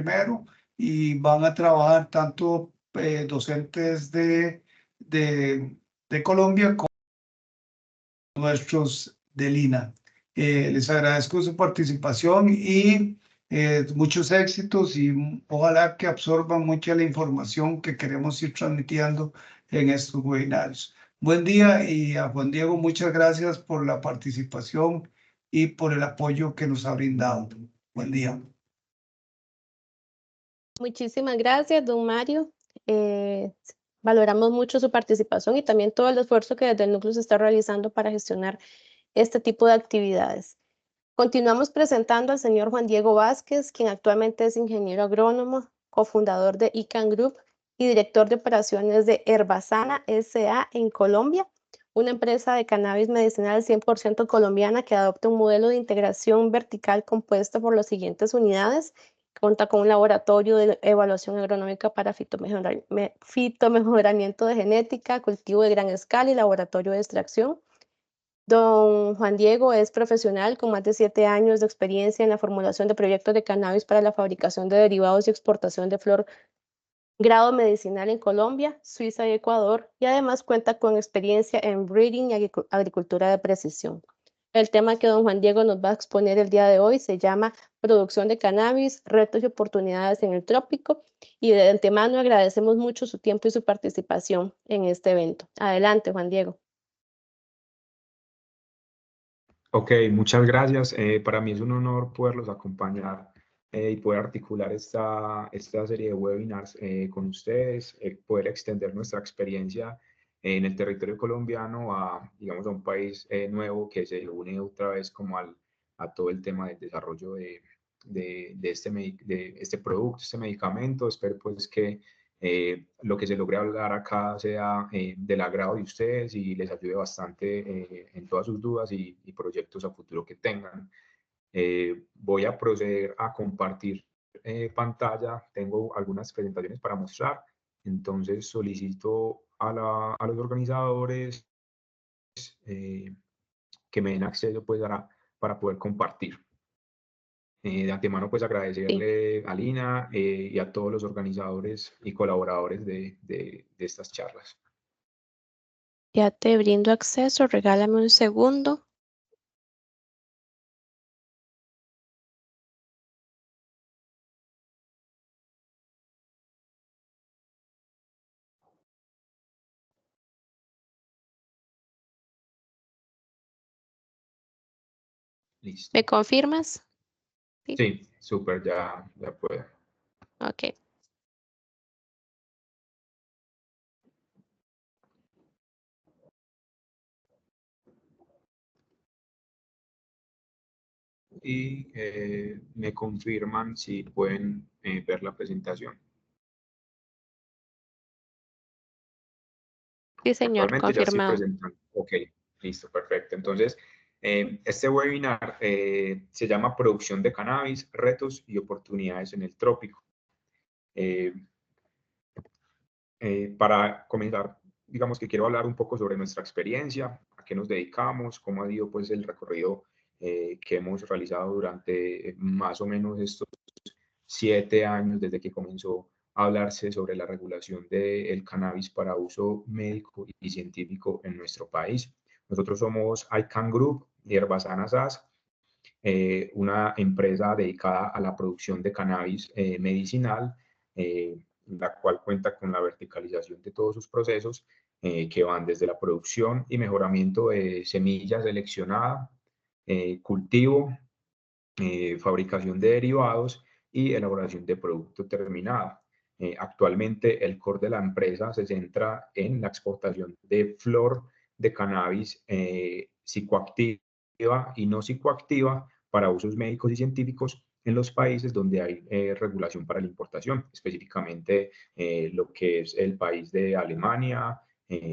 primero y van a trabajar tanto docentes de Colombia como nuestros de Lina. Les agradezco su participación y muchos éxitos y ojalá que absorban mucha la información que queremos ir transmitiendo en estos webinarios. Buen día y a Juan Diego, muchas gracias por la participación y por el apoyo que nos ha brindado. Buen día. Muchísimas gracias, don Mario. Valoramos mucho su participación y también todo el esfuerzo que desde el núcleo se está realizando para gestionar este tipo de actividades. Continuamos presentando al señor Juan Diego Vázquez, quien actualmente es ingeniero agrónomo, cofundador de ICANN Group y director de operaciones de Herbasana S.A. en Colombia, una empresa de cannabis medicinal 100% colombiana que adopta un modelo de integración vertical compuesto por las siguientes unidades. Cuenta con un laboratorio de evaluación agronómica para fitomejoramiento de genética, cultivo de gran escala y laboratorio de extracción. Don Juan Diego es profesional con más de 7 años de experiencia en la formulación de proyectos de cannabis para la fabricación de derivados y exportación de flor grado medicinal en Colombia, Suiza y Ecuador, y además cuenta con experiencia en breeding y agricultura de precisión. El tema que don Juan Diego nos va a exponer el día de hoy se llama Producción de cannabis, retos y oportunidades en el trópico, y de antemano agradecemos mucho su tiempo y su participación en este evento. Adelante, Juan Diego. Ok, muchas gracias. Para mí es un honor poderlos acompañar y poder articular esta serie de webinars con ustedes, poder extender nuestra experiencia en el territorio colombiano a, digamos, a un país nuevo que se une otra vez como a todo el tema del desarrollo de este producto, este medicamento. Espero pues que lo que se logre hablar acá sea del agrado de ustedes y les ayude bastante en todas sus dudas y proyectos a futuro que tengan. Voy a proceder a compartir pantalla. Tengo algunas presentaciones para mostrar. Entonces solicito a los organizadores que me den acceso pues, para poder compartir. De antemano, pues agradecerle a Lina y a todos los organizadores y colaboradores de estas charlas. Ya te brindo acceso, regálame un segundo. Listo. ¿Me confirmas? Sí, súper, ya puedo. Ok. Y me confirman si pueden ver la presentación. Sí, señor, Actualmente ya estoy confirmado. presentando. Ok, listo, perfecto. Entonces, este webinar se llama Producción de cannabis, retos y oportunidades en el trópico. Para comenzar, digamos que quiero hablar un poco sobre nuestra experiencia, a qué nos dedicamos, cómo ha sido pues el recorrido que hemos realizado durante más o menos estos 7 años desde que comenzó a hablarse sobre la regulación del cannabis para uso médico y científico en nuestro país. Nosotros somos ICANN Group y Herbasana SAS, una empresa dedicada a la producción de cannabis medicinal, la cual cuenta con la verticalización de todos sus procesos que van desde la producción y mejoramiento de semillas seleccionada, cultivo, fabricación de derivados y elaboración de producto terminado. Actualmente el core de la empresa se centra en la exportación de flor de cannabis psicoactiva y no psicoactiva para usos médicos y científicos en los países donde hay regulación para la importación, específicamente lo que es el país de Alemania,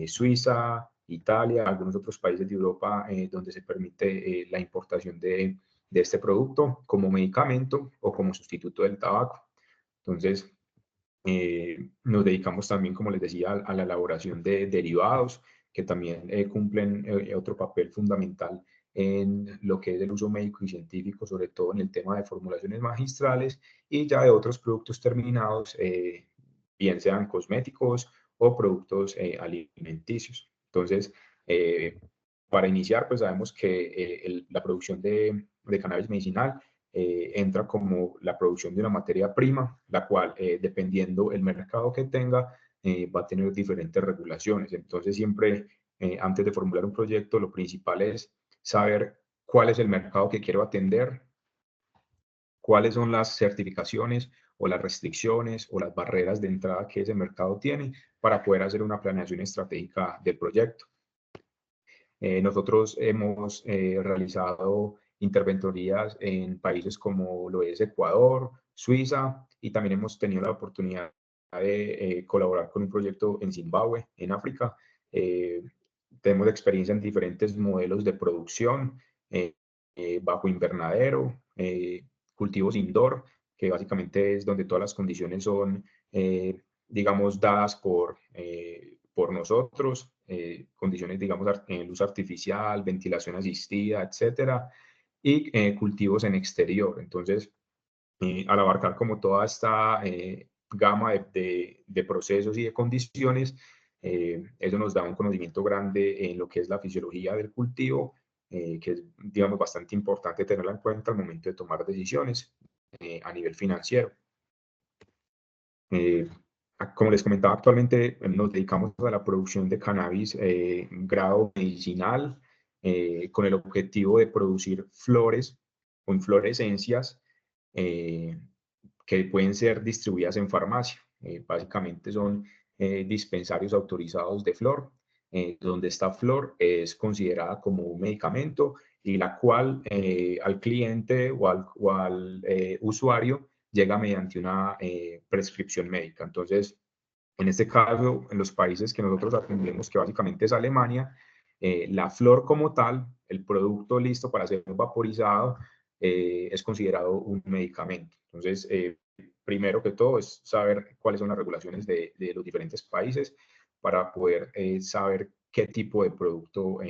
Suiza, Italia, algunos otros países de Europa donde se permite la importación de este producto como medicamento o como sustituto del tabaco. Entonces, nos dedicamos también, como les decía, a la elaboración de derivados que también cumplen otro papel fundamental en lo que es el uso médico y científico, sobre todo en el tema de formulaciones magistrales, y ya de otros productos terminados, bien sean cosméticos o productos alimenticios. Entonces, para iniciar, pues sabemos que la producción de cannabis medicinal entra como la producción de una materia prima, la cual, dependiendo el mercado que tenga, va a tener diferentes regulaciones. Entonces, siempre antes de formular un proyecto, lo principal es saber cuál es el mercado que quiero atender, cuáles son las certificaciones o las restricciones o las barreras de entrada que ese mercado tiene para poder hacer una planeación estratégica del proyecto. Nosotros hemos realizado interventorías en países como lo es Ecuador, Suiza, y también hemos tenido la oportunidad de colaborar con un proyecto en Zimbabue, en África. Tenemos experiencia en diferentes modelos de producción, bajo invernadero, cultivos indoor, que básicamente es donde todas las condiciones son, digamos, dadas por nosotros, condiciones, digamos, en luz artificial, ventilación asistida, etcétera, y cultivos en exterior. Entonces, al abarcar como toda esta gama de procesos y de condiciones, eso nos da un conocimiento grande en lo que es la fisiología del cultivo, que es, digamos, bastante importante tenerla en cuenta al momento de tomar decisiones a nivel financiero. Como les comentaba, actualmente nos dedicamos a la producción de cannabis grado medicinal, con el objetivo de producir flores o inflorescencias que pueden ser distribuidas en farmacia. Básicamente son dispensarios autorizados de flor, donde esta flor es considerada como un medicamento y la cual al cliente o al usuario llega mediante una prescripción médica. Entonces, en este caso, en los países que nosotros atendemos, que básicamente es Alemania, la flor como tal, el producto listo para ser vaporizado, es considerado un medicamento. Entonces, primero que todo es saber cuáles son las regulaciones de los diferentes países para poder saber qué tipo de producto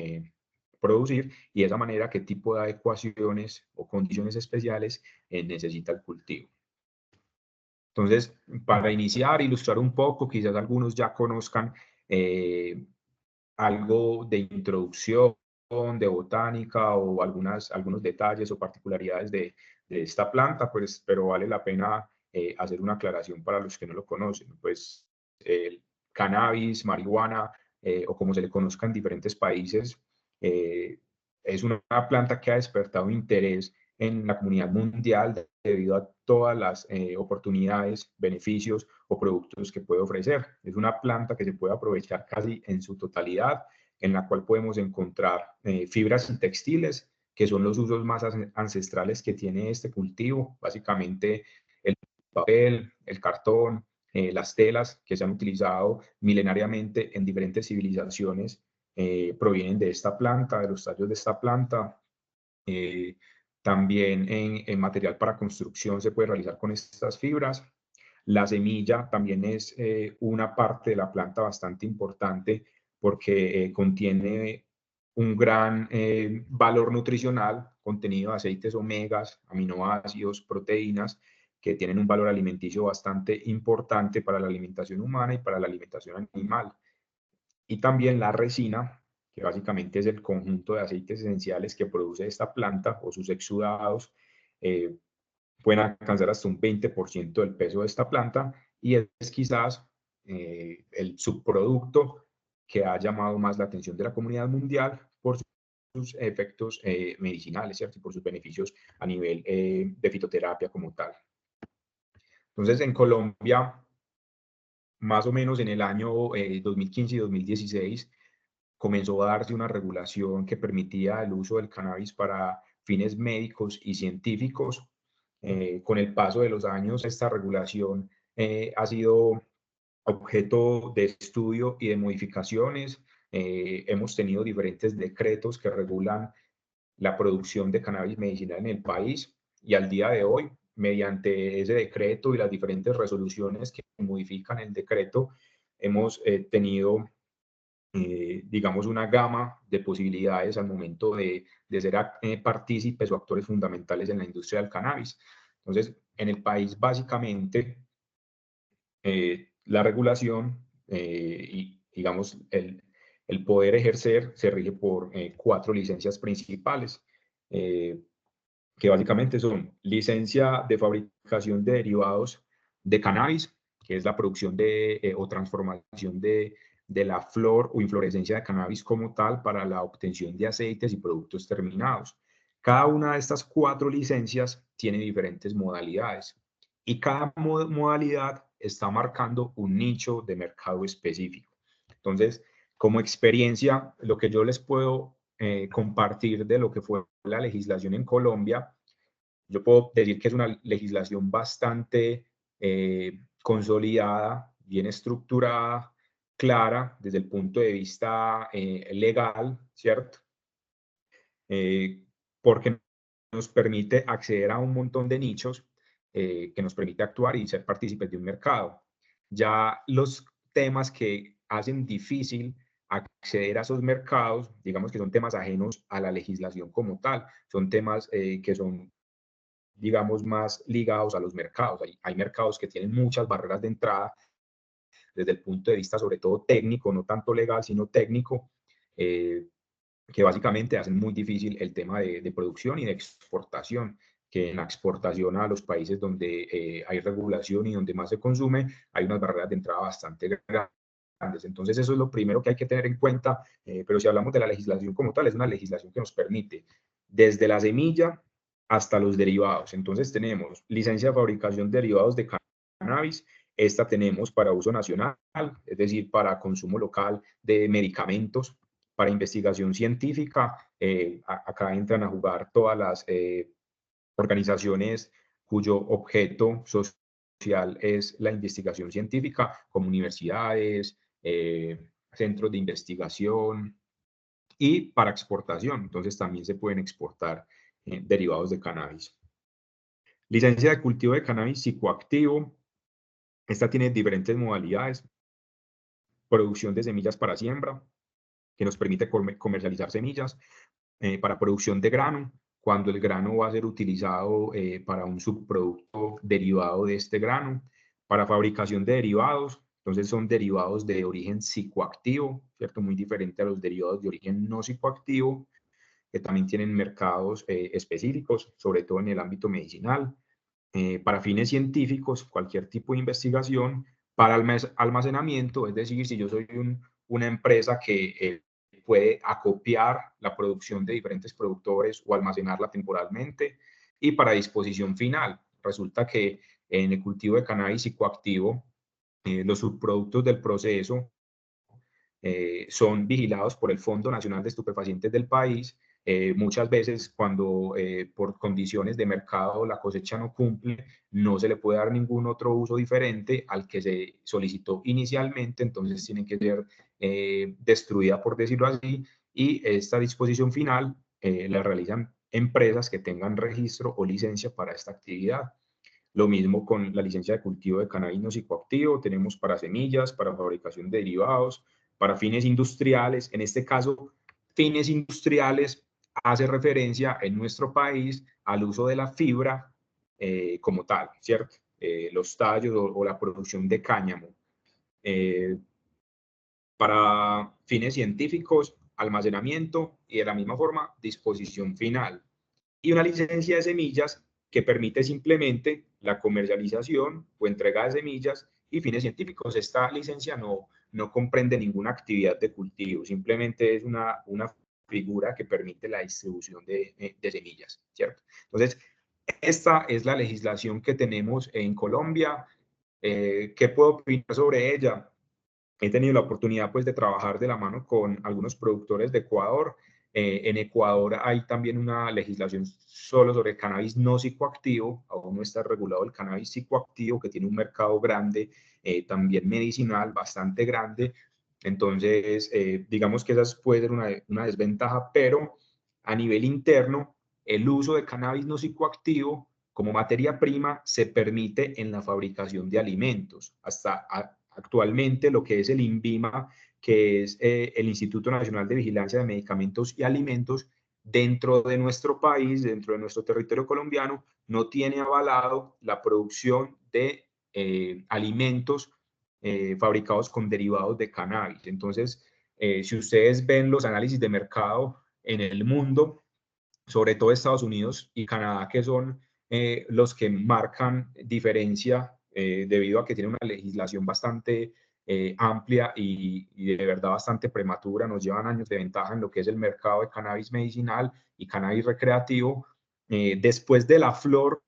producir y de esa manera qué tipo de adecuaciones o condiciones especiales necesita el cultivo. Entonces, para iniciar, ilustrar un poco, quizás algunos ya conozcan algo de introducción, de botánica o algunos detalles o particularidades de esta planta, pues, pero vale la pena hacer una aclaración para los que no lo conocen. Pues el cannabis, marihuana o como se le conozca en diferentes países, es una planta que ha despertado interés en la comunidad mundial debido a todas las oportunidades, beneficios o productos que puede ofrecer. Es una planta que se puede aprovechar casi en su totalidad, en la cual podemos encontrar fibras y textiles, que son los usos más ancestrales que tiene este cultivo. Básicamente el papel, el cartón, las telas que se han utilizado milenariamente en diferentes civilizaciones provienen de esta planta, de los tallos de esta planta. También en material para construcción se puede realizar con estas fibras. La semilla también es una parte de la planta bastante importante porque contiene un gran valor nutricional, contenido de aceites omegas, aminoácidos, proteínas, que tienen un valor alimenticio bastante importante para la alimentación humana y para la alimentación animal. Y también la resina, que básicamente es el conjunto de aceites esenciales que produce esta planta o sus exudados, eh, pueden alcanzar hasta un 20% del peso de esta planta y es quizás el subproducto que ha llamado más la atención de la comunidad mundial por sus efectos medicinales, ¿cierto? Y por sus beneficios a nivel de fitoterapia como tal. Entonces, en Colombia, más o menos en el año 2015 y 2016, comenzó a darse una regulación que permitía el uso del cannabis para fines médicos y científicos. Con el paso de los años, esta regulación ha sido objeto de estudio y de modificaciones. Hemos tenido diferentes decretos que regulan la producción de cannabis medicinal en el país y al día de hoy, mediante ese decreto y las diferentes resoluciones que modifican el decreto, hemos tenido digamos, una gama de posibilidades al momento de ser partícipes o actores fundamentales en la industria del cannabis. Entonces, en el país básicamente la regulación y, digamos, el poder ejercer se rige por 4 licencias principales, que básicamente son licencia de fabricación de derivados de cannabis, que es la producción o transformación de la flor o inflorescencia de cannabis como tal para la obtención de aceites y productos terminados. Cada una de estas 4 licencias tiene diferentes modalidades y cada modalidad está marcando un nicho de mercado específico. Entonces, como experiencia, lo que yo les puedo compartir de lo que fue la legislación en Colombia, yo puedo decir que es una legislación bastante consolidada, bien estructurada, clara desde el punto de vista legal, ¿cierto? Porque nos permite acceder a un montón de nichos que nos permite actuar y ser partícipes de un mercado. Ya los temas que hacen difícil acceder a esos mercados, digamos que son temas ajenos a la legislación como tal, son temas que son, digamos, más ligados a los mercados. Hay mercados que tienen muchas barreras de entrada desde el punto de vista sobre todo técnico, no tanto legal, sino técnico, que básicamente hacen muy difícil el tema de producción y de exportación, que en la exportación a los países donde hay regulación y donde más se consume, hay unas barreras de entrada bastante grandes. Entonces eso es lo primero que hay que tener en cuenta, pero si hablamos de la legislación como tal, es una legislación que nos permite desde la semilla hasta los derivados. Entonces tenemos licencia de fabricación de derivados de cannabis, esta tenemos para uso nacional, es decir, para consumo local de medicamentos, para investigación científica. Acá entran a jugar todas las organizaciones cuyo objeto social es la investigación científica, como universidades, centros de investigación, y para exportación. Entonces también se pueden exportar derivados de cannabis. Licencia de cultivo de cannabis psicoactivo. Esta tiene diferentes modalidades. Producción de semillas para siembra, que nos permite comercializar semillas, para producción de grano, cuando el grano va a ser utilizado para un subproducto derivado de este grano, para fabricación de derivados, entonces son derivados de origen psicoactivo, ¿cierto? Muy diferente a los derivados de origen no psicoactivo, que también tienen mercados específicos, sobre todo en el ámbito medicinal, para fines científicos, cualquier tipo de investigación, para almacenamiento, es decir, si yo soy una empresa que puede acopiar la producción de diferentes productores o almacenarla temporalmente, y para disposición final. Resulta que en el cultivo de cannabis psicoactivo, los subproductos del proceso son vigilados por el Fondo Nacional de Estupefacientes del país. Muchas veces cuando por condiciones de mercado la cosecha no cumple, no se le puede dar ningún otro uso diferente al que se solicitó inicialmente, entonces tienen que ser destruida, por decirlo así, y esta disposición final la realizan empresas que tengan registro o licencia para esta actividad. Lo mismo con la licencia de cultivo de cannabis no psicoactivo, tenemos para semillas, para fabricación de derivados, para fines industriales. En este caso, fines industriales hace referencia en nuestro país al uso de la fibra como tal, ¿cierto? Los tallos o la producción de cáñamo. Para fines científicos, almacenamiento y de la misma forma, disposición final. Y una licencia de semillas que permite simplemente la comercialización o entrega de semillas y fines científicos. Esta licencia no comprende ninguna actividad de cultivo, simplemente es una figura que permite la distribución de semillas, ¿cierto? Entonces, esta es la legislación que tenemos en Colombia. ¿Qué puedo opinar sobre ella? He tenido la oportunidad pues de trabajar de la mano con algunos productores de Ecuador. En Ecuador hay también una legislación solo sobre el cannabis no psicoactivo, aún no está regulado el cannabis psicoactivo, que tiene un mercado grande, también medicinal, bastante grande. Entonces, digamos que esa puede ser una desventaja, pero a nivel interno, el uso de cannabis no psicoactivo como materia prima se permite en la fabricación de alimentos. Hasta actualmente lo que es el INVIMA que es el Instituto Nacional de Vigilancia de Medicamentos y Alimentos, dentro de nuestro país, dentro de nuestro territorio colombiano, no tiene avalado la producción de alimentos fabricados con derivados de cannabis. Entonces, si ustedes ven los análisis de mercado en el mundo, sobre todo Estados Unidos y Canadá, que son los que marcan diferencia debido a que tienen una legislación bastante amplia y de verdad bastante prematura, nos llevan años de ventaja en lo que es el mercado de cannabis medicinal y cannabis recreativo. Después de la flor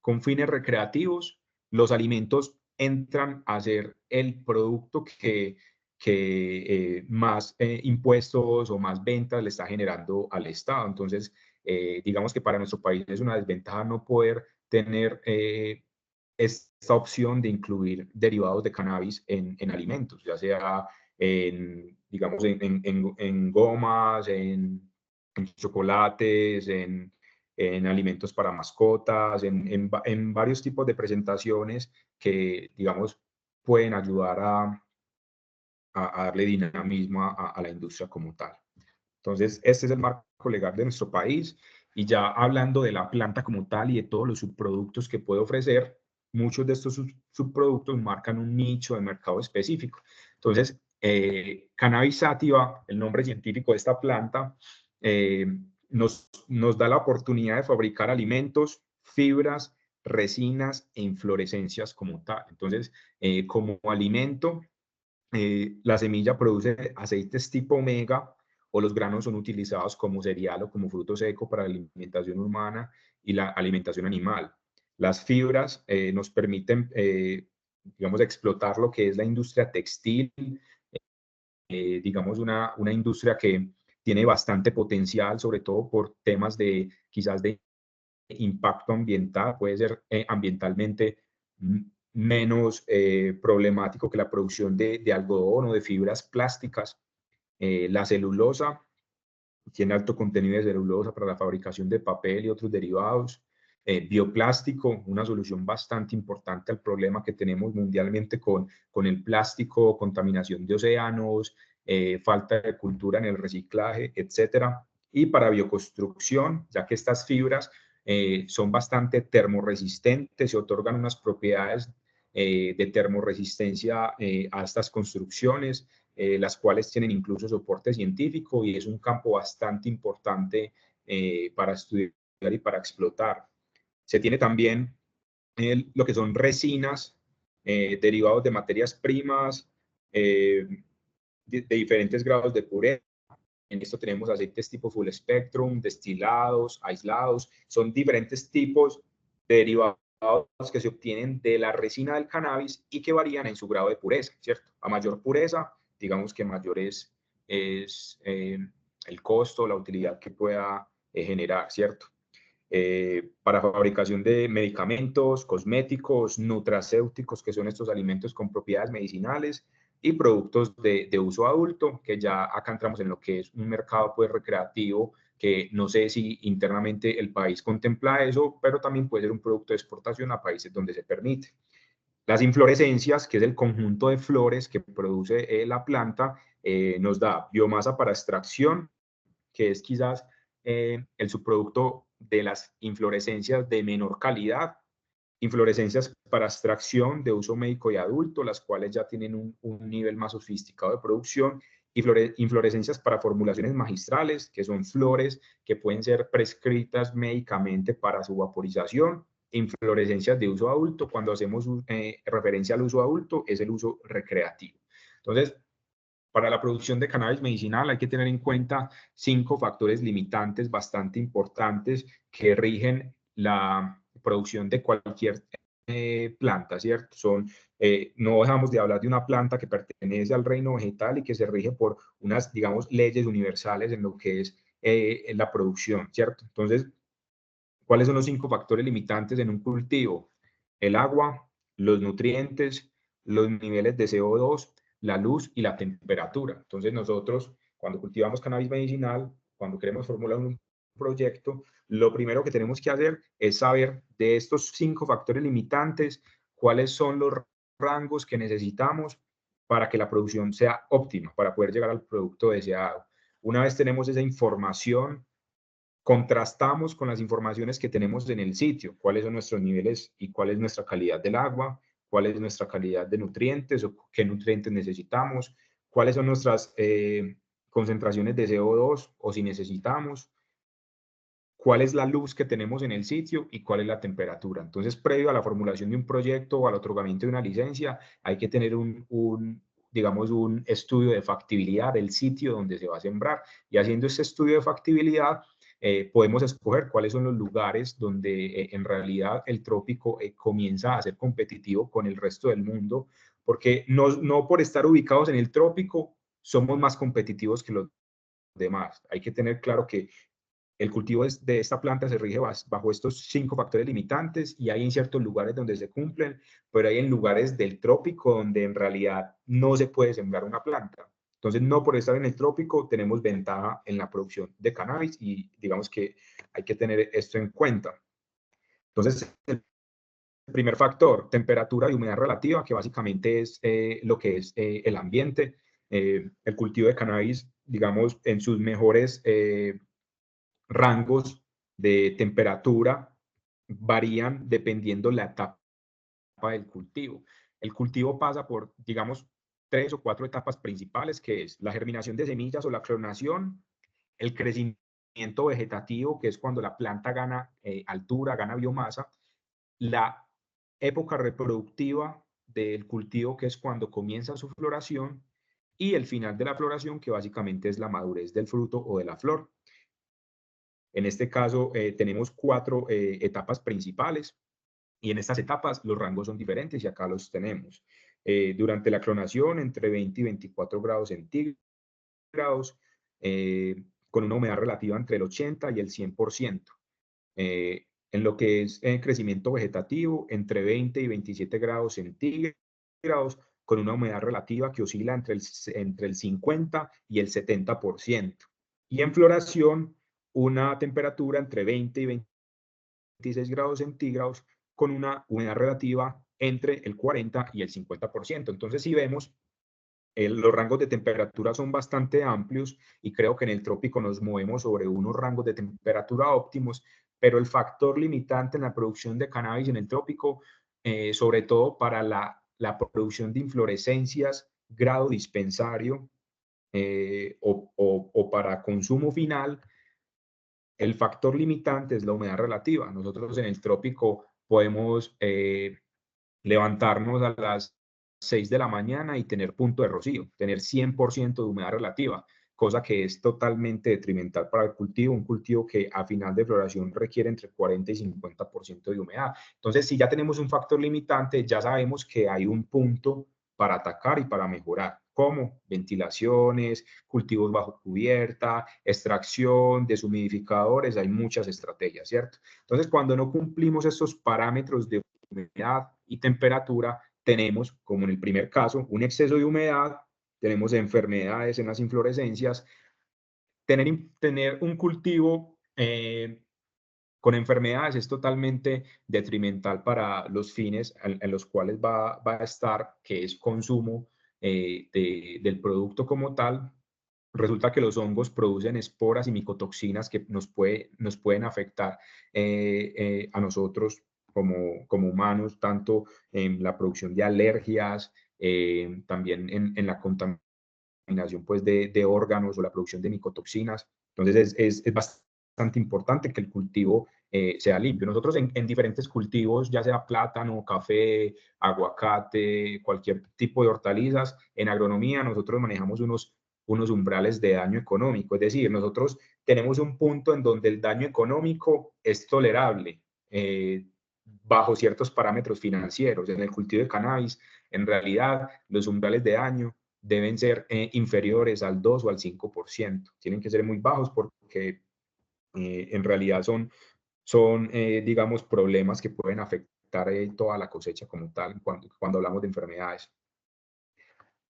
con fines recreativos, los alimentos entran a ser el producto que más impuestos o más ventas le está generando al Estado. Entonces, digamos que para nuestro país es una desventaja no poder tener esta opción de incluir derivados de cannabis en alimentos, ya sea digamos, en gomas, en chocolates, en alimentos para mascotas, en varios tipos de presentaciones que, digamos, pueden ayudar a darle dinamismo a la industria como tal. Entonces, este es el marco legal de nuestro país. Y ya hablando de la planta como tal y de todos los subproductos que puede ofrecer, muchos de estos subproductos marcan un nicho de mercado específico. Entonces, Cannabis sativa, el nombre científico de esta planta, nos da la oportunidad de fabricar alimentos, fibras, resinas e inflorescencias como tal. Entonces, como alimento, la semilla produce aceites tipo omega, o los granos son utilizados como cereal o como fruto seco para la alimentación humana y la alimentación animal. Las fibras nos permiten, digamos, explotar lo que es la industria textil, digamos, una industria que tiene bastante potencial, sobre todo por temas de quizás de impacto ambiental, puede ser ambientalmente menos problemático que la producción de algodón o de fibras plásticas. La celulosa tiene alto contenido de celulosa para la fabricación de papel y otros derivados. Bioplástico, una solución bastante importante al problema que tenemos mundialmente con el plástico, contaminación de océanos, falta de cultura en el reciclaje, etcétera. Y para bioconstrucción, ya que estas fibras son bastante termorresistentes, se otorgan unas propiedades de termorresistencia a estas construcciones, las cuales tienen incluso soporte científico, y es un campo bastante importante para estudiar y para explotar. Se tiene también lo que son resinas, derivados de materias primas, de diferentes grados de pureza. En esto tenemos aceites tipo full spectrum, destilados, aislados. Son diferentes tipos de derivados que se obtienen de la resina del cannabis y que varían en su grado de pureza, ¿cierto? A mayor pureza, digamos que mayor es el costo, la utilidad que pueda generar, ¿cierto? Para fabricación de medicamentos, cosméticos, nutracéuticos, que son estos alimentos con propiedades medicinales, y productos de uso adulto, que ya acá entramos en lo que es un mercado pues recreativo, que no sé si internamente el país contempla eso, pero también puede ser un producto de exportación a países donde se permite. Las inflorescencias, que es el conjunto de flores que produce la planta, nos da biomasa para extracción, que es quizás el subproducto de las inflorescencias de menor calidad, inflorescencias para extracción de uso médico y adulto, las cuales ya tienen un nivel más sofisticado de producción, y inflorescencias para formulaciones magistrales, que son flores que pueden ser prescritas médicamente para su vaporización. Inflorescencias de uso adulto, cuando hacemos referencia al uso adulto, es el uso recreativo. Entonces, para la producción de cannabis medicinal hay que tener en cuenta 5 factores limitantes bastante importantes que rigen la producción de cualquier planta, ¿cierto? No dejamos de hablar de una planta que pertenece al reino vegetal y que se rige por unas, digamos, leyes universales en lo que es la producción, ¿cierto? Entonces, ¿cuáles son los 5 factores limitantes en un cultivo? El agua, los nutrientes, los niveles de CO2, la luz y la temperatura. Entonces nosotros, cuando cultivamos cannabis medicinal, cuando queremos formular un proyecto, lo primero que tenemos que hacer es saber de estos 5 factores limitantes cuáles son los rangos que necesitamos para que la producción sea óptima, para poder llegar al producto deseado. Una vez tenemos esa información, contrastamos con las informaciones que tenemos en el sitio, cuáles son nuestros niveles y cuál es nuestra calidad del agua, cuál es nuestra calidad de nutrientes o qué nutrientes necesitamos, cuáles son nuestras concentraciones de CO2 o si necesitamos, cuál es la luz que tenemos en el sitio y cuál es la temperatura. Entonces, previo a la formulación de un proyecto o al otorgamiento de una licencia, hay que tener digamos, un estudio de factibilidad del sitio donde se va a sembrar. Y haciendo ese estudio de factibilidad, podemos escoger cuáles son los lugares donde en realidad el trópico comienza a ser competitivo con el resto del mundo, porque no por estar ubicados en el trópico somos más competitivos que los demás. Hay que tener claro que el cultivo de esta planta se rige bajo estos 5 factores limitantes y hay en ciertos lugares donde se cumplen, pero hay en lugares del trópico donde en realidad no se puede sembrar una planta. Entonces, no por estar en el trópico tenemos ventaja en la producción de cannabis y digamos que hay que tener esto en cuenta. Entonces, el primer factor, temperatura y humedad relativa, que básicamente es lo que es el ambiente. El cultivo de cannabis, digamos, en sus mejores rangos de temperatura varían dependiendo la etapa del cultivo. El cultivo pasa por, digamos, 3 o 4 etapas principales, que es la germinación de semillas o la clonación, el crecimiento vegetativo, que es cuando la planta gana altura, gana biomasa, la época reproductiva del cultivo, que es cuando comienza su floración, y el final de la floración, que básicamente es la madurez del fruto o de la flor. En este caso, tenemos 4 etapas principales y en estas etapas los rangos son diferentes y acá los tenemos. Durante la clonación, entre 20 y 24 grados centígrados, con una humedad relativa entre el 80 y el 100%. En lo que es crecimiento vegetativo, entre 20 y 27 grados centígrados, con una humedad relativa que oscila entre el 50 y el 70%. Y en floración, una temperatura entre 20 y 26 grados centígrados con una humedad relativa entre el 40 y el 50%. Entonces, si vemos, los rangos de temperatura son bastante amplios y creo que en el trópico nos movemos sobre unos rangos de temperatura óptimos, pero el factor limitante en la producción de cannabis en el trópico, sobre todo para la producción de inflorescencias, grado dispensario o para consumo final, el factor limitante es la humedad relativa. Nosotros en el trópico podemos levantarnos a las 6 de la mañana y tener punto de rocío, tener 100% de humedad relativa, cosa que es totalmente detrimental para el cultivo, un cultivo que a final de floración requiere entre 40 y 50% de humedad. Entonces, si ya tenemos un factor limitante, ya sabemos que hay un punto para atacar y para mejorar, como ventilaciones, cultivos bajo cubierta, extracción, deshumidificadores, hay muchas estrategias, ¿cierto? Entonces, cuando no cumplimos estos parámetros de humedad y temperatura, tenemos, como en el primer caso, un exceso de humedad, tenemos enfermedades en las inflorescencias, tener un cultivo con enfermedades es totalmente detrimental para los fines en los cuales va a estar, que es consumo del producto como tal. Resulta que los hongos producen esporas y micotoxinas que nos pueden afectar a nosotros como humanos, tanto en la producción de alergias, también en la contaminación pues, de órganos o la producción de micotoxinas. Entonces es bastante importante que el cultivo sea limpio. Nosotros en diferentes cultivos, ya sea plátano, café, aguacate, cualquier tipo de hortalizas, en agronomía nosotros manejamos unos umbrales de daño económico. Es decir, nosotros tenemos un punto en donde el daño económico es tolerable bajo ciertos parámetros financieros. En el cultivo de cannabis, en realidad, los umbrales de daño deben ser inferiores al 2 o al 5%. Tienen que ser muy bajos porque en realidad son digamos, problemas que pueden afectar toda la cosecha como tal cuando hablamos de enfermedades.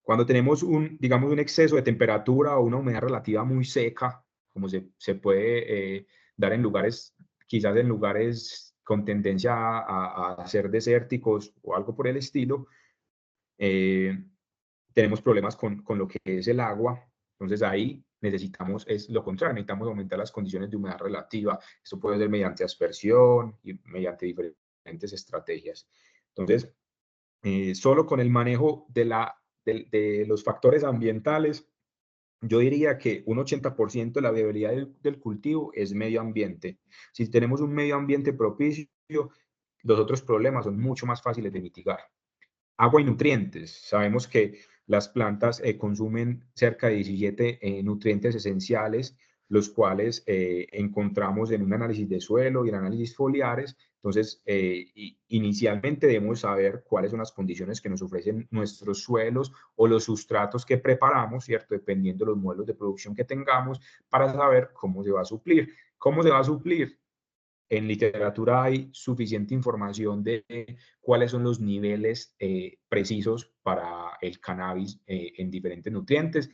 Cuando tenemos digamos, un exceso de temperatura o una humedad relativa muy seca, como se puede dar en lugares, quizás en lugares con tendencia a ser desérticos o algo por el estilo, tenemos problemas con lo que es el agua. Entonces ahí necesitamos, es lo contrario, necesitamos aumentar las condiciones de humedad relativa. Esto puede ser mediante aspersión y mediante diferentes estrategias. Entonces, solo con el manejo de los factores ambientales, yo diría que un 80% de la viabilidad del cultivo es medio ambiente. Si tenemos un medio ambiente propicio, los otros problemas son mucho más fáciles de mitigar. Agua y nutrientes. Sabemos que las plantas consumen cerca de 17 nutrientes esenciales, los cuales encontramos en un análisis de suelo y en análisis foliares. Entonces, inicialmente debemos saber cuáles son las condiciones que nos ofrecen nuestros suelos o los sustratos que preparamos, ¿cierto? Dependiendo de los modelos de producción que tengamos, para saber cómo se va a suplir. ¿Cómo se va a suplir? En literatura hay suficiente información de cuáles son los niveles precisos para el cannabis en diferentes nutrientes.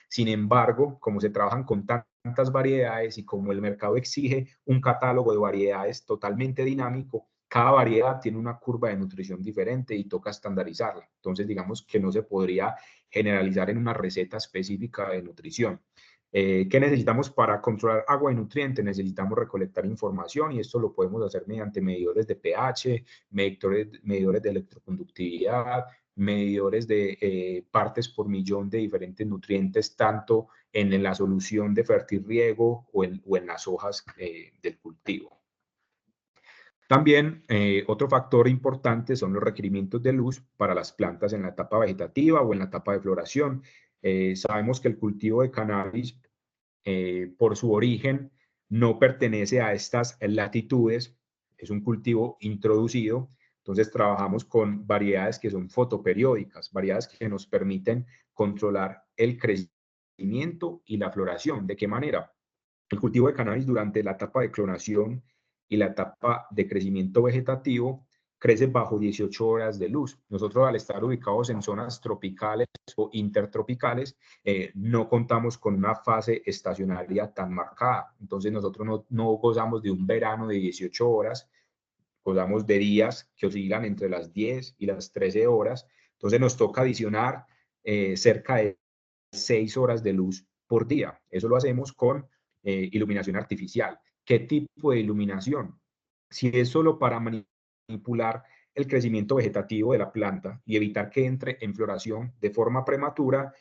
Sin embargo, como se trabajan con tantas variedades y como el mercado exige un catálogo de variedades totalmente dinámico, cada variedad tiene una curva de nutrición diferente y toca estandarizarla. Entonces, digamos que no se podría generalizar en una receta específica de nutrición. ¿Qué necesitamos para controlar agua y nutrientes? Necesitamos recolectar información y esto lo podemos hacer mediante medidores de pH, medidores de electroconductividad, medidores de partes por millón de diferentes nutrientes, tanto en la solución de fertirriego o en las hojas del cultivo. También otro factor importante son los requerimientos de luz para las plantas en la etapa vegetativa o en la etapa de floración. Sabemos que el cultivo de cannabis, por su origen, no pertenece a estas latitudes, es un cultivo introducido. Entonces trabajamos con variedades que son fotoperiódicas, variedades que nos permiten controlar el crecimiento y la floración. ¿De qué manera? El cultivo de cannabis durante la etapa de clonación y la etapa de crecimiento vegetativo crece bajo 18 horas de luz. Nosotros, al estar ubicados en zonas tropicales o intertropicales, no contamos con una fase estacionaria tan marcada. Entonces nosotros no gozamos de un verano de 18 horas, gozamos de días que oscilan entre las 10 y las 13 horas. Entonces nos toca adicionar cerca de 6 horas de luz por día. Eso lo hacemos con iluminación artificial. ¿Qué tipo de iluminación? Si es solo para manipular el crecimiento vegetativo de la planta y evitar que entre en floración de forma prematura,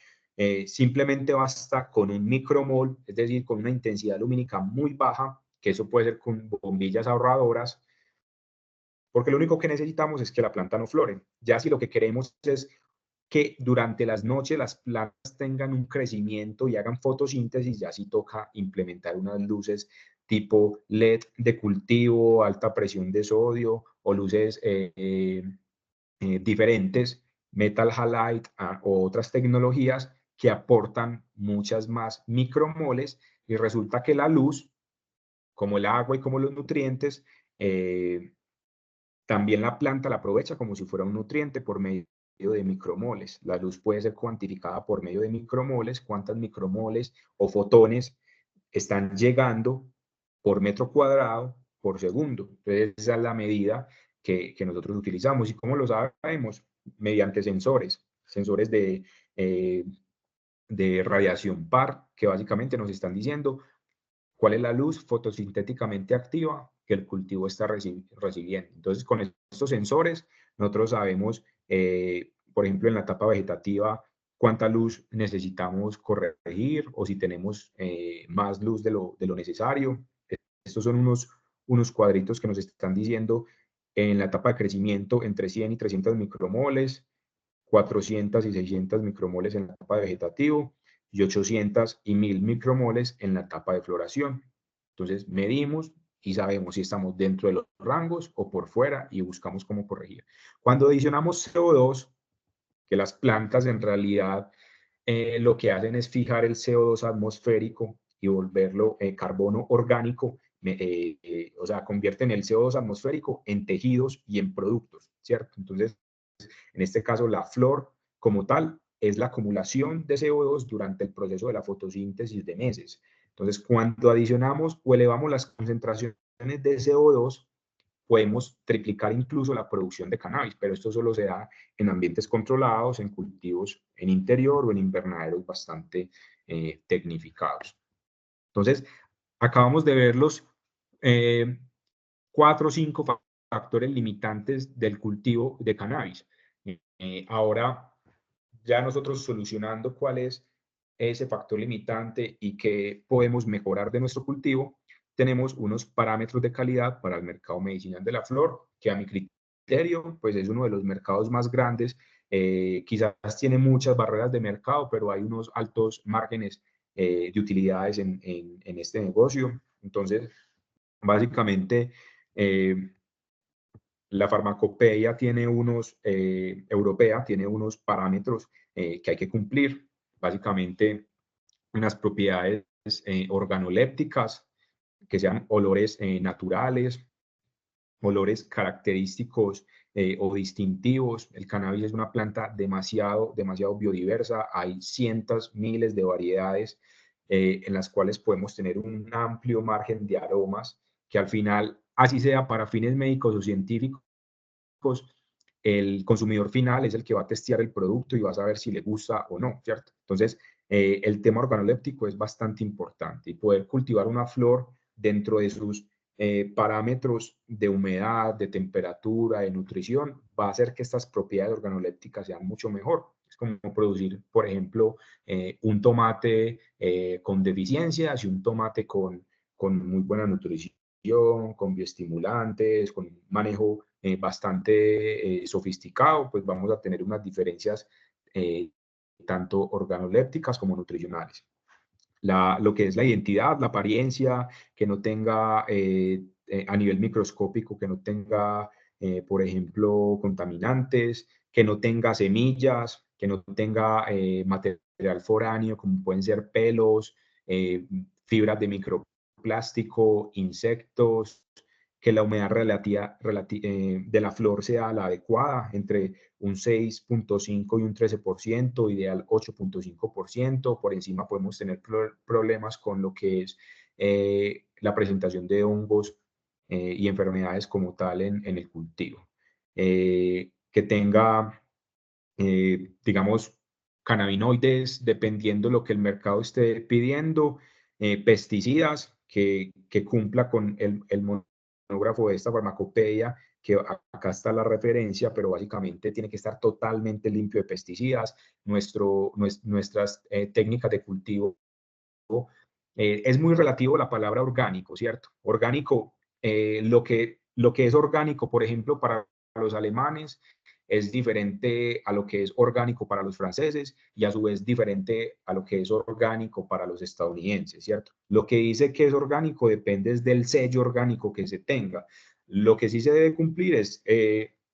simplemente basta con un micromol, es decir, con una intensidad lumínica muy baja, que eso puede ser con bombillas ahorradoras, porque lo único que necesitamos es que la planta no flore. Ya si lo que queremos es que durante las noches las plantas tengan un crecimiento y hagan fotosíntesis, ya sí toca implementar unas luces tipo LED de cultivo, alta presión de sodio o luces diferentes, metal halide o otras tecnologías que aportan muchas más micromoles, y resulta que la luz, como el agua y como los nutrientes, también la planta la aprovecha como si fuera un nutriente por medio de micromoles. La luz puede ser cuantificada por medio de micromoles, cuántas micromoles o fotones están llegando por metro cuadrado por segundo. Entonces, esa es la medida que nosotros utilizamos. ¿Y cómo lo sabemos? Mediante sensores de radiación par, que básicamente nos están diciendo cuál es la luz fotosintéticamente activa que el cultivo está recibiendo. Entonces, con estos sensores, nosotros sabemos, por ejemplo, en la etapa vegetativa, cuánta luz necesitamos corregir o si tenemos más luz de lo necesario. Estos son unos cuadritos que nos están diciendo en la etapa de crecimiento entre 100 y 300 micromoles, 400 y 600 micromoles en la etapa de vegetativo y 800 y 1000 micromoles en la etapa de floración. Entonces medimos y sabemos si estamos dentro de los rangos o por fuera y buscamos cómo corregir. Cuando adicionamos CO2, que las plantas en realidad lo que hacen es fijar el CO2 atmosférico y volverlo carbono orgánico, o sea, convierten el CO2 atmosférico en tejidos y en productos, ¿cierto? Entonces, en este caso, la flor como tal es la acumulación de CO2 durante el proceso de la fotosíntesis de meses. Entonces, cuando adicionamos o elevamos las concentraciones de CO2, podemos triplicar incluso la producción de cannabis, pero esto solo se da en ambientes controlados, en cultivos en interior o en invernaderos bastante tecnificados. Entonces, acabamos de ver los 4 o 5 factores limitantes del cultivo de cannabis. Ahora, ya nosotros solucionando cuál es ese factor limitante y qué podemos mejorar de nuestro cultivo, tenemos unos parámetros de calidad para el mercado medicinal de la flor, que a mi criterio, pues es uno de los mercados más grandes. Quizás tiene muchas barreras de mercado, pero hay unos altos márgenes de utilidades en este negocio. Entonces, básicamente, la farmacopeia tiene europea tiene unos parámetros que hay que cumplir. Básicamente, unas propiedades organolépticas, que sean olores naturales, olores característicos o distintivos. El cannabis es una planta demasiado biodiversa. Hay cientos, miles de variedades en las cuales podemos tener un amplio margen de aromas que al final, así sea para fines médicos o científicos, el consumidor final es el que va a testear el producto y va a saber si le gusta o no, ¿cierto? Entonces, el tema organoléptico es bastante importante y poder cultivar una flor dentro de sus parámetros de humedad, de temperatura, de nutrición, va a hacer que estas propiedades organolépticas sean mucho mejor. Es como producir, por ejemplo, un tomate con deficiencias y un tomate con muy buena nutrición, con bioestimulantes, con un manejo bastante sofisticado, pues vamos a tener unas diferencias tanto organolépticas como nutricionales. Lo que es la identidad, la apariencia, que no tenga a nivel microscópico, que no tenga, por ejemplo, contaminantes, que no tenga semillas, que no tenga material foráneo, como pueden ser pelos, fibras de microplástico, insectos, que la humedad relativa de la flor sea la adecuada, entre un 6.5 y un 13%, ideal 8.5%. Por encima podemos tener problemas con lo que es la presentación de hongos y enfermedades como tal en el cultivo. Que tenga, digamos, cannabinoides, dependiendo de lo que el mercado esté pidiendo, pesticidas, que cumpla con el monógrafo de esta farmacopeia, que acá está la referencia, pero básicamente tiene que estar totalmente limpio de pesticidas. Nuestras técnicas de cultivo, es muy relativo la palabra orgánico, ¿cierto? Orgánico, lo que es orgánico, por ejemplo, para los alemanes, es diferente a lo que es orgánico para los franceses y a su vez diferente a lo que es orgánico para los estadounidenses, ¿cierto? Lo que dice que es orgánico depende del sello orgánico que se tenga. Lo que sí se debe cumplir es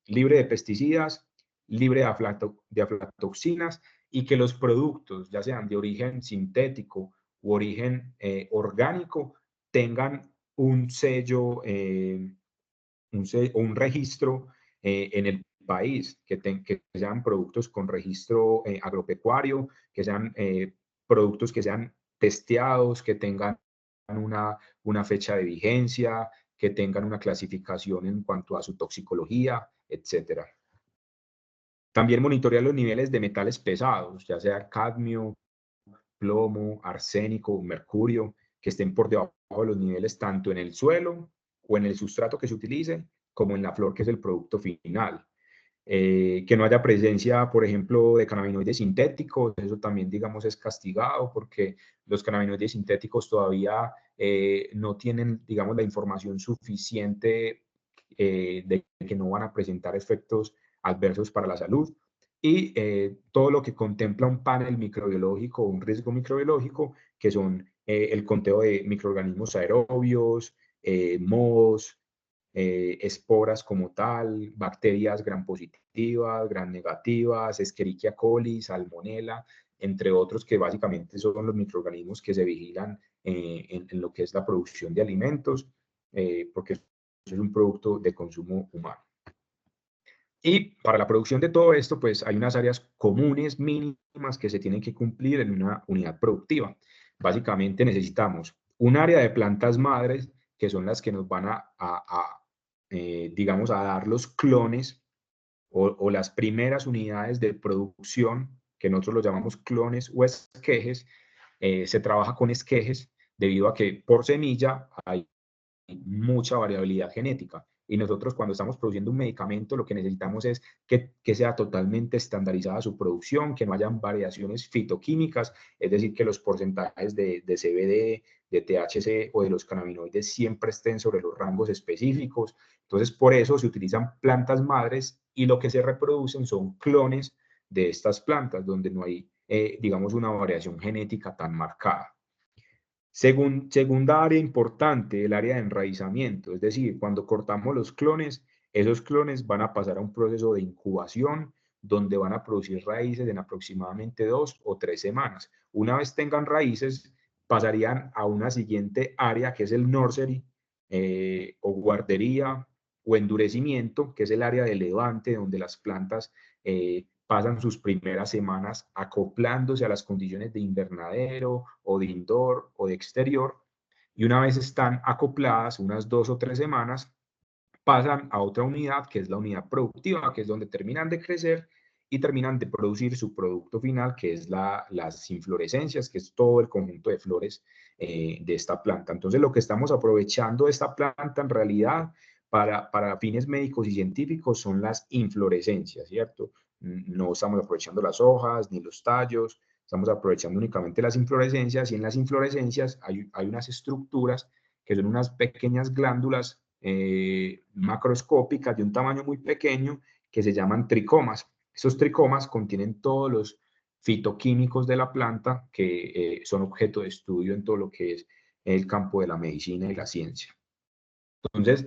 libre de pesticidas, libre de aflatoxinas, y que los productos, ya sean de origen sintético u origen orgánico, tengan un sello o un registro en el país, que sean productos con registro agropecuario, que sean productos que sean testeados, que tengan una fecha de vigencia, que tengan una clasificación en cuanto a su toxicología, etcétera. También monitorear los niveles de metales pesados, ya sea cadmio, plomo, arsénico, mercurio, que estén por debajo de los niveles tanto en el suelo o en el sustrato que se utilice, como en la flor, que es el producto final. Que no haya presencia, por ejemplo, de cannabinoides sintéticos. Eso también, digamos, es castigado, porque los cannabinoides sintéticos todavía no tienen, digamos, la información suficiente de que no van a presentar efectos adversos para la salud. Y todo lo que contempla un panel microbiológico o un riesgo microbiológico, que son el conteo de microorganismos aerobios, mohos, esporas como tal, bacterias gram positivas, gram negativas, Escherichia coli, salmonella, entre otros, que básicamente son los microorganismos que se vigilan en lo que es la producción de alimentos, porque es un producto de consumo humano. Y para la producción de todo esto, pues hay unas áreas comunes mínimas que se tienen que cumplir en una unidad productiva. Básicamente necesitamos un área de plantas madres, que son las que nos van a digamos, a dar los clones o las primeras unidades de producción, que nosotros los llamamos clones o esquejes. Se trabaja con esquejes debido a que por semilla hay mucha variabilidad genética. Y nosotros cuando estamos produciendo un medicamento lo que necesitamos es que sea totalmente estandarizada su producción, que no hayan variaciones fitoquímicas, es decir, que los porcentajes de CBD, de THC o de los cannabinoides siempre estén sobre los rangos específicos. Entonces, por eso se utilizan plantas madres y lo que se reproducen son clones de estas plantas, donde no hay, digamos, una variación genética tan marcada. Segunda área importante, el área de enraizamiento, es decir, cuando cortamos los clones, esos clones van a pasar a un proceso de incubación donde van a producir raíces en aproximadamente 2 o 3 semanas. Una vez tengan raíces, pasarían a una siguiente área que es el nursery o guardería o endurecimiento, que es el área de levante donde las plantas pasan sus primeras semanas acoplándose a las condiciones de invernadero o de indoor o de exterior, y una vez están acopladas, unas 2 o 3 semanas, pasan a otra unidad que es la unidad productiva, que es donde terminan de crecer y terminan de producir su producto final, que es las inflorescencias, que es todo el conjunto de flores de esta planta. Entonces, lo que estamos aprovechando de esta planta en realidad para fines médicos y científicos son las inflorescencias, ¿cierto? No estamos aprovechando las hojas ni los tallos, estamos aprovechando únicamente las inflorescencias, y en las inflorescencias hay unas estructuras que son unas pequeñas glándulas macroscópicas de un tamaño muy pequeño que se llaman tricomas. Esos tricomas contienen todos los fitoquímicos de la planta que son objeto de estudio en todo lo que es el campo de la medicina y la ciencia. Entonces,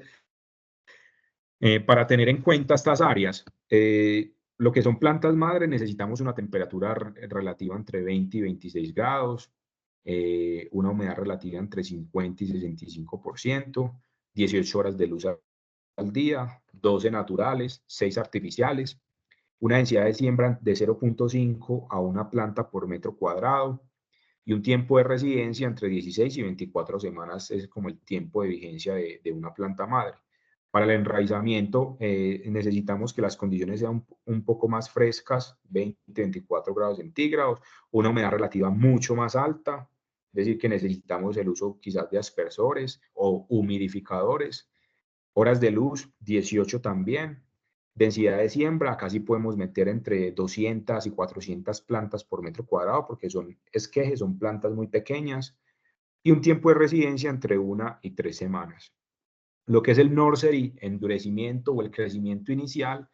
para tener en cuenta estas áreas, lo que son plantas madre, necesitamos una temperatura relativa entre 20 y 26 grados, una humedad relativa entre 50 y 65%, 18 horas de luz al día, 12 naturales, 6 artificiales, una densidad de siembra de 0.5 a una planta por metro cuadrado y un tiempo de residencia entre 16 y 24 semanas es como el tiempo de vigencia de una planta madre. Para el enraizamiento necesitamos que las condiciones sean un poco más frescas, 20-24 grados centígrados, una humedad relativa mucho más alta, es decir, que necesitamos el uso quizás de aspersores o humidificadores. Horas de luz, 18 también. Densidad de siembra, acá sí podemos meter entre 200 y 400 plantas por metro cuadrado porque son esquejes, son plantas muy pequeñas. Y un tiempo de residencia entre 1 y 3 semanas. Lo que es el nursery, endurecimiento o el crecimiento inicial,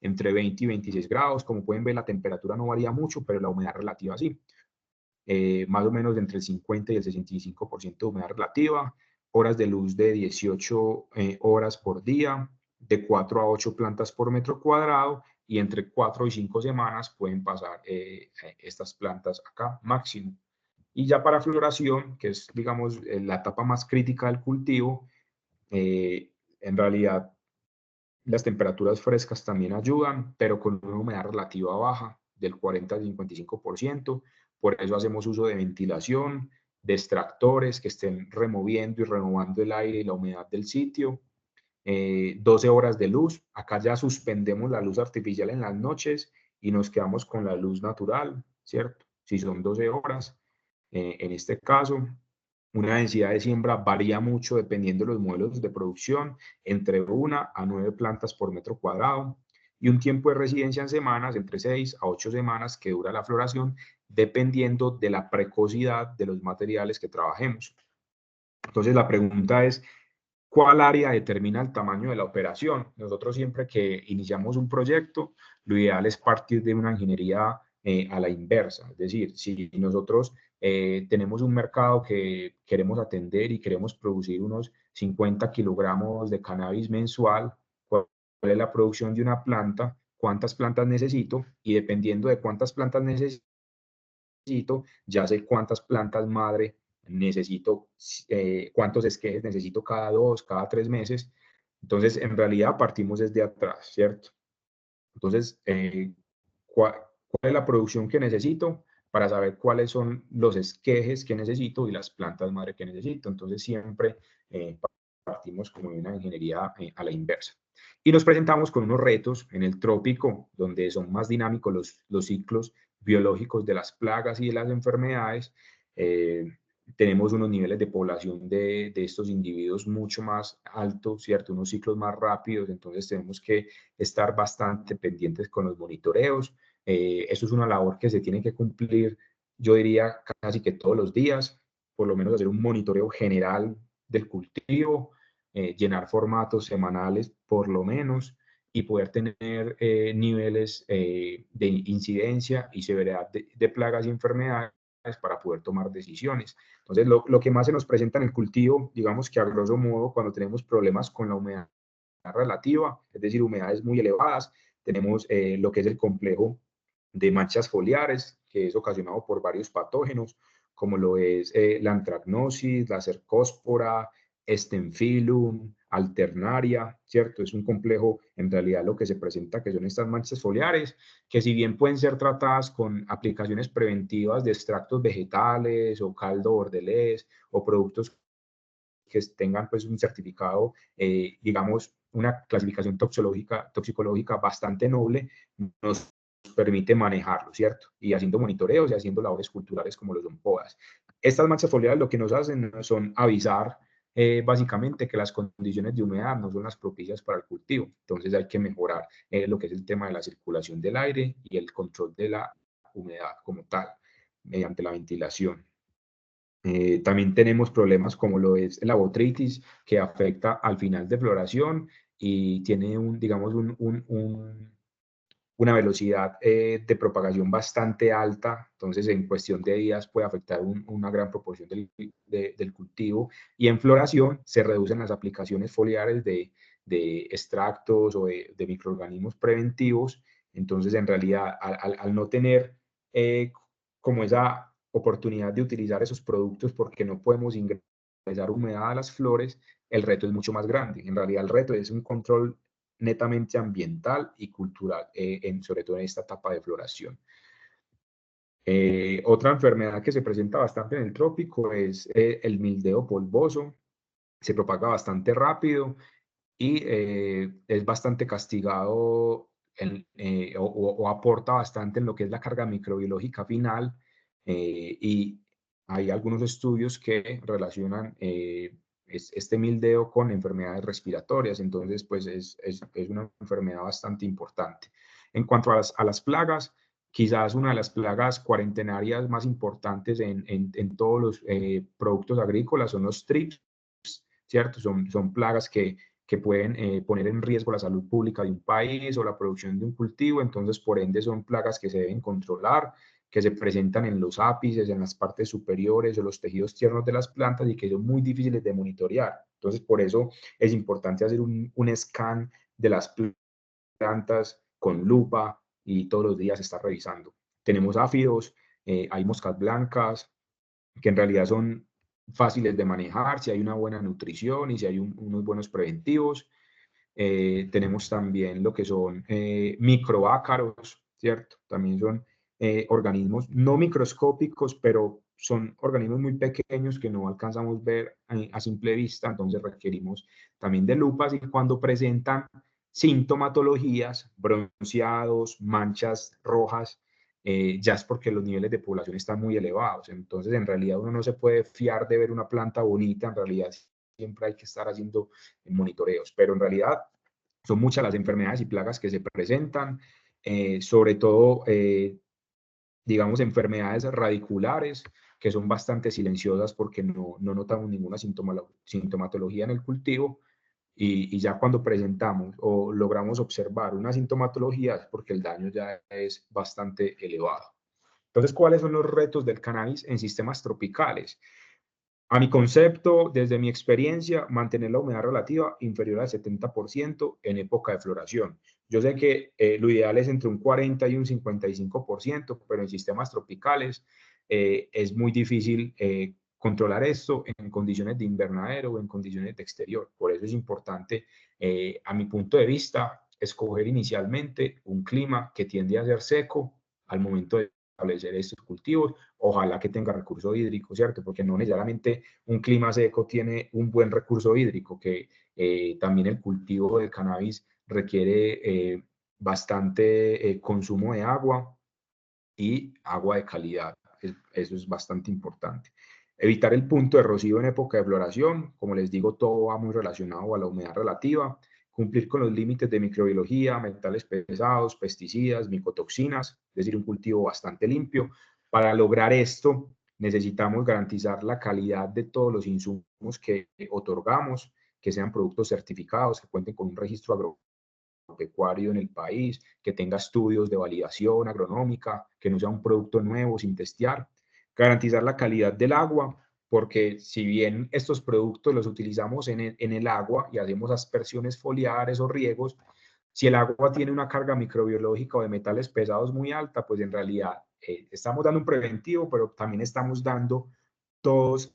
entre 20 y 26 grados. Como pueden ver, la temperatura no varía mucho, pero la humedad relativa sí. Más o menos entre el 50 y el 65% de humedad relativa. Horas de luz de 18 horas por día, de 4 a 8 plantas por metro cuadrado, y entre 4 y 5 semanas pueden pasar estas plantas acá máximo. Y ya para floración, que es, digamos, la etapa más crítica del cultivo, en realidad las temperaturas frescas también ayudan, pero con una humedad relativa baja del 40 al 55%. Por eso hacemos uso de ventilación, de extractores que estén removiendo y renovando el aire y la humedad del sitio. 12 horas de luz. Acá ya suspendemos la luz artificial en las noches y nos quedamos con la luz natural, ¿cierto? Si son 12 horas, en este caso. Una densidad de siembra varía mucho dependiendo de los modelos de producción, entre 1 a 9 plantas por metro cuadrado, y un tiempo de residencia en semanas, entre 6 a 8 semanas que dura la floración, dependiendo de la precocidad de los materiales que trabajemos. Entonces la pregunta es, ¿cuál área determina el tamaño de la operación? Nosotros siempre que iniciamos un proyecto, lo ideal es partir de una ingeniería a la inversa. Es decir, si nosotros tenemos un mercado que queremos atender y queremos producir unos 50 kilogramos de cannabis mensual, ¿cuál es la producción de una planta? ¿Cuántas plantas necesito? Y dependiendo de cuántas plantas necesito, ya sé cuántas plantas madre necesito, cuántos esquejes necesito cada 2, cada 3 meses. Entonces, en realidad partimos desde atrás, ¿cierto? Entonces, ¿cuál es la producción que necesito? Para saber cuáles son los esquejes que necesito y las plantas madre que necesito. Entonces, siempre partimos como de una ingeniería a la inversa. Y nos presentamos con unos retos en el trópico, donde son más dinámicos los ciclos biológicos de las plagas y de las enfermedades. Tenemos unos niveles de población de estos individuos mucho más altos, ¿cierto? Unos ciclos más rápidos, entonces tenemos que estar bastante pendientes con los monitoreos. Eso es una labor que se tiene que cumplir, yo diría, casi que todos los días, por lo menos hacer un monitoreo general del cultivo, llenar formatos semanales por lo menos y poder tener niveles de incidencia y severidad de plagas y enfermedades para poder tomar decisiones. Entonces, lo que más se nos presenta en el cultivo, digamos que a grosso modo, cuando tenemos problemas con la humedad relativa, es decir, humedades muy elevadas, tenemos lo que es el complejo de manchas foliares, que es ocasionado por varios patógenos, como lo es la antracnosis, la cercóspora, Stenphilum, Alternaria, ¿cierto? Es un complejo, en realidad lo que se presenta que son estas manchas foliares, que si bien pueden ser tratadas con aplicaciones preventivas de extractos vegetales o caldo bordelés o productos que tengan pues un certificado, digamos, una clasificación toxicológica bastante noble, nos permite manejarlo, ¿cierto? Y haciendo monitoreos y haciendo labores culturales como lo son podas. Estas manchas foliares lo que nos hacen son avisar básicamente que las condiciones de humedad no son las propicias para el cultivo. Entonces hay que mejorar lo que es el tema de la circulación del aire y el control de la humedad como tal, mediante la ventilación. También tenemos problemas como lo es la botrytis, que afecta al final de floración y tiene digamos, una velocidad de propagación bastante alta. Entonces, en cuestión de días puede afectar una gran proporción del cultivo. Y en floración se reducen las aplicaciones foliares de extractos o de microorganismos preventivos. Entonces, en realidad, al no tener como esa oportunidad de utilizar esos productos porque no podemos ingresar humedad a las flores, el reto es mucho más grande. En realidad el reto es un control netamente ambiental y cultural, sobre todo en esta etapa de floración. Otra enfermedad que se presenta bastante en el trópico es el milteo polvoso. Se propaga bastante rápido y es bastante castigado o aporta bastante en lo que es la carga microbiológica final, y hay algunos estudios que relacionan este mildeo con enfermedades respiratorias, entonces pues es una enfermedad bastante importante. En cuanto a las plagas, quizás una de las plagas cuarentenarias más importantes en todos los productos agrícolas son los trips, ¿cierto? Son plagas que pueden poner en riesgo la salud pública de un país o la producción de un cultivo, entonces por ende son plagas que se deben controlar, que se presentan en los ápices, en las partes superiores o los tejidos tiernos de las plantas y que son muy difíciles de monitorear. Entonces por eso es importante hacer un scan de las plantas con lupa y todos los días estar revisando. Tenemos áfidos, hay moscas blancas, que en realidad son fáciles de manejar si hay una buena nutrición y si hay unos buenos preventivos. Tenemos también lo que son microácaros, ¿cierto? También son organismos no microscópicos, pero son organismos muy pequeños que no alcanzamos a ver a simple vista, entonces requerimos también de lupas y cuando presentan sintomatologías, bronceados, manchas rojas, ya es porque los niveles de población están muy elevados. Entonces, en realidad uno no se puede fiar de ver una planta bonita, en realidad siempre hay que estar haciendo monitoreos, pero en realidad son muchas las enfermedades y plagas que se presentan, sobre todo, digamos, enfermedades radiculares, que son bastante silenciosas porque no notamos ninguna sintomatología en el cultivo, y ya cuando presentamos o logramos observar una sintomatología es porque el daño ya es bastante elevado. Entonces, ¿cuáles son los retos del cannabis en sistemas tropicales? A mi concepto, desde mi experiencia, mantener la humedad relativa inferior al 70% en época de floración. Yo sé que lo ideal es entre un 40 y un 55%, pero en sistemas tropicales es muy difícil controlar esto en condiciones de invernadero o en condiciones de exterior. Por eso es importante, a mi punto de vista, escoger inicialmente un clima que tiende a ser seco al momento de establecer estos cultivos. Ojalá que tenga recurso hídrico, ¿cierto? Porque no necesariamente un clima seco tiene un buen recurso hídrico, que también el cultivo del cannabis requiere bastante consumo de agua y agua de calidad. Eso es bastante importante. Evitar el punto de rocío en época de floración. Como les digo, todo va muy relacionado a la humedad relativa. Cumplir con los límites de microbiología, metales pesados, pesticidas, micotoxinas, es decir, un cultivo bastante limpio. Para lograr esto, necesitamos garantizar la calidad de todos los insumos que otorgamos, que sean productos certificados, que cuenten con un registro agropecuario en el país, que tenga estudios de validación agronómica, que no sea un producto nuevo sin testear. Garantizar la calidad del agua, porque si bien estos productos los utilizamos en el agua y hacemos aspersiones foliares o riegos, si el agua tiene una carga microbiológica o de metales pesados muy alta, pues en realidad estamos dando un preventivo, pero también estamos dando todos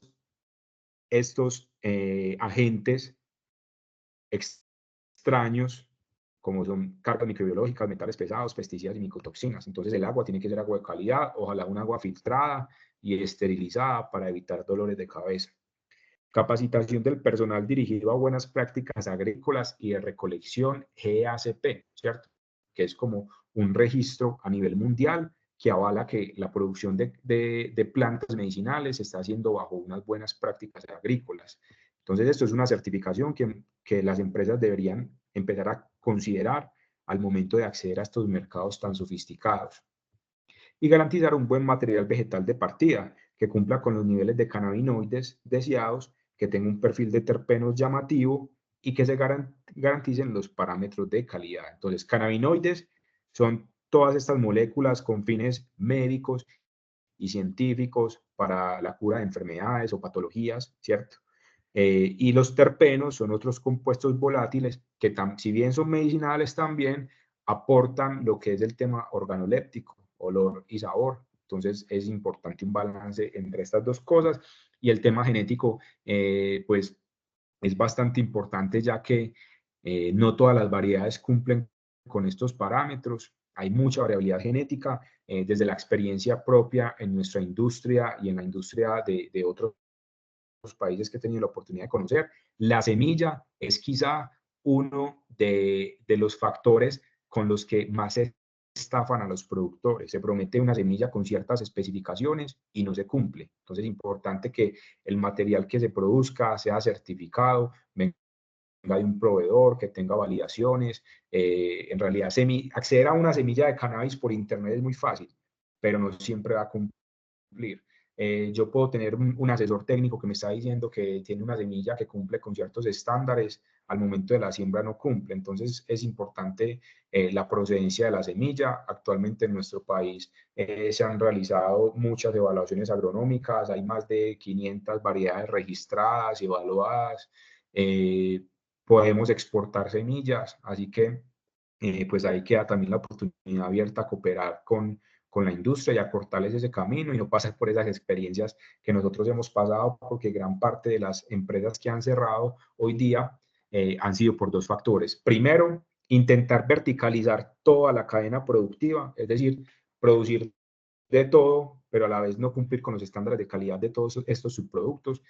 estos agentes extraños, como son cargas microbiológicas, metales pesados, pesticidas y micotoxinas. Entonces el agua tiene que ser agua de calidad, ojalá un agua filtrada y esterilizada para evitar dolores de cabeza. Capacitación del personal dirigido a buenas prácticas agrícolas y de recolección, GACP, ¿cierto? Que es como un registro a nivel mundial que avala que la producción de plantas medicinales se está haciendo bajo unas buenas prácticas agrícolas. Entonces, esto es una certificación que las empresas deberían empezar a considerar al momento de acceder a estos mercados tan sofisticados. Y garantizar un buen material vegetal de partida que cumpla con los niveles de cannabinoides deseados, que tenga un perfil de terpenos llamativo y que se garanticen los parámetros de calidad. Entonces, cannabinoides son todas estas moléculas con fines médicos y científicos para la cura de enfermedades o patologías, ¿cierto? Y los terpenos son otros compuestos volátiles que, si bien son medicinales, también aportan lo que es el tema organoléptico, olor y sabor. Entonces es importante un balance entre estas dos cosas. Y el tema genético, pues es bastante importante, ya que no todas las variedades cumplen con estos parámetros. Hay mucha variabilidad genética desde la experiencia propia en nuestra industria y en la industria de otros países que he tenido la oportunidad de conocer. La semilla es quizá uno de los factores con los que más se estafan a los productores. Se promete una semilla con ciertas especificaciones y no se cumple. Entonces es importante que el material que se produzca sea certificado, venga de un proveedor, que tenga validaciones. En realidad, acceder a una semilla de cannabis por internet es muy fácil, pero no siempre va a cumplir. Yo puedo tener un asesor técnico que me está diciendo que tiene una semilla que cumple con ciertos estándares, al momento de la siembra no cumple. Entonces es importante la procedencia de la semilla. Actualmente en nuestro país se han realizado muchas evaluaciones agronómicas, hay más de 500 variedades registradas y evaluadas. Podemos exportar semillas, así que pues ahí queda también la oportunidad abierta a cooperar con la industria y acortarles ese camino y no pasar por esas experiencias que nosotros hemos pasado, porque gran parte de las empresas que han cerrado hoy día han sido por dos factores. Primero, intentar verticalizar toda la cadena productiva, es decir, producir de todo, pero a la vez no cumplir con los estándares de calidad de todos estos subproductos.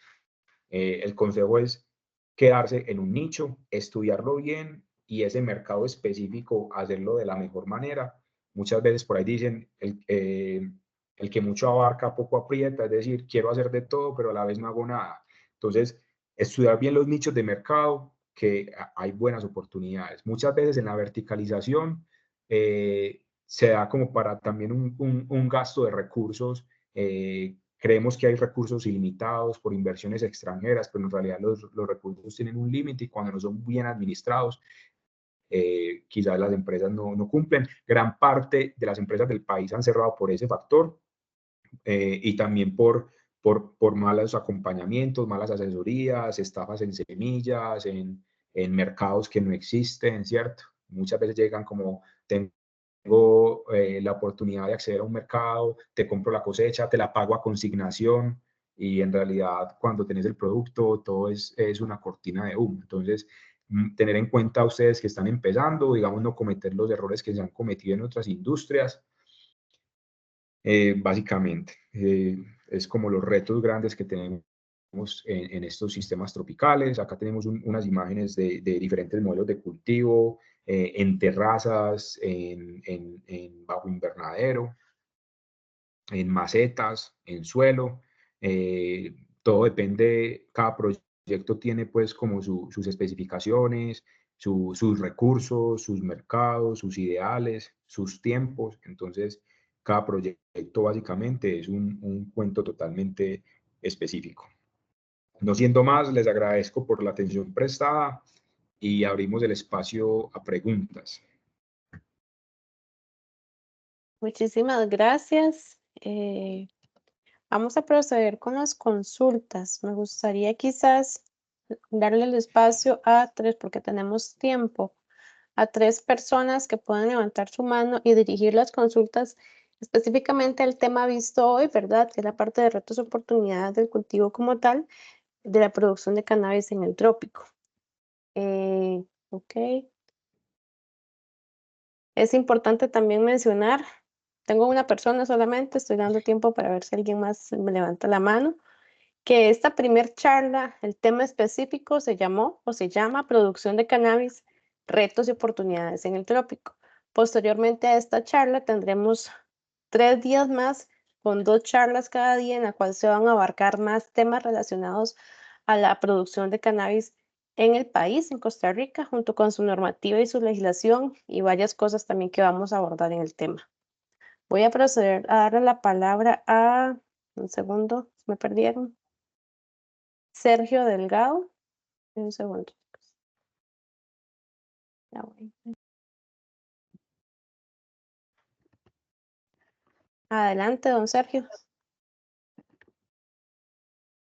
El consejo es quedarse en un nicho, estudiarlo bien y ese mercado específico hacerlo de la mejor manera. Muchas veces por ahí dicen, el que mucho abarca, poco aprieta, es decir, quiero hacer de todo, pero a la vez no hago nada. Entonces, estudiar bien los nichos de mercado, que hay buenas oportunidades. Muchas veces en la verticalización se da como para también un gasto de recursos. Creemos que hay recursos ilimitados por inversiones extranjeras, pero en realidad los recursos tienen un límite y cuando no son bien administrados, quizás las empresas no cumplen. Gran parte de las empresas del país han cerrado por ese factor y también por malos acompañamientos, malas asesorías, estafas en semillas, en mercados que no existen, ¿cierto? Muchas veces llegan como, tengo la oportunidad de acceder a un mercado, te compro la cosecha, te la pago a consignación y en realidad cuando tenés el producto todo es una cortina de humo. Entonces, tener en cuenta ustedes que están empezando, digamos, no cometer los errores que se han cometido en otras industrias básicamente. Es como los retos grandes que tenemos en estos sistemas tropicales. Acá tenemos unas imágenes de diferentes modelos de cultivo, en terrazas, bajo invernadero, en macetas, en suelo. Todo depende, cada proyecto tiene pues como sus especificaciones, sus recursos, sus mercados, sus ideales, sus tiempos. Entonces, cada proyecto básicamente es un cuento totalmente específico. No siendo más, les agradezco por la atención prestada y abrimos el espacio a preguntas. Muchísimas gracias. Vamos a proceder con las consultas. Me gustaría quizás darle el espacio a 3, porque tenemos tiempo, a 3 personas que puedan levantar su mano y dirigir las consultas específicamente al tema visto hoy, ¿verdad? Que es la parte de retos y oportunidades del cultivo como tal, de la producción de cannabis en el trópico. Ok. Es importante también mencionar, tengo una persona solamente, estoy dando tiempo para ver si alguien más me levanta la mano, que esta primer charla, el tema específico se llamó o se llama Producción de Cannabis, Retos y Oportunidades en el Trópico. Posteriormente a esta charla tendremos 3 días más con 2 charlas cada día en la cual se van a abarcar más temas relacionados a la producción de cannabis en el país, en Costa Rica, junto con su normativa y su legislación y varias cosas también que vamos a abordar en el tema. Voy a proceder a darle la palabra a, un segundo, me perdieron. Sergio Delgado. Un segundo. Ya voy. Adelante, don Sergio.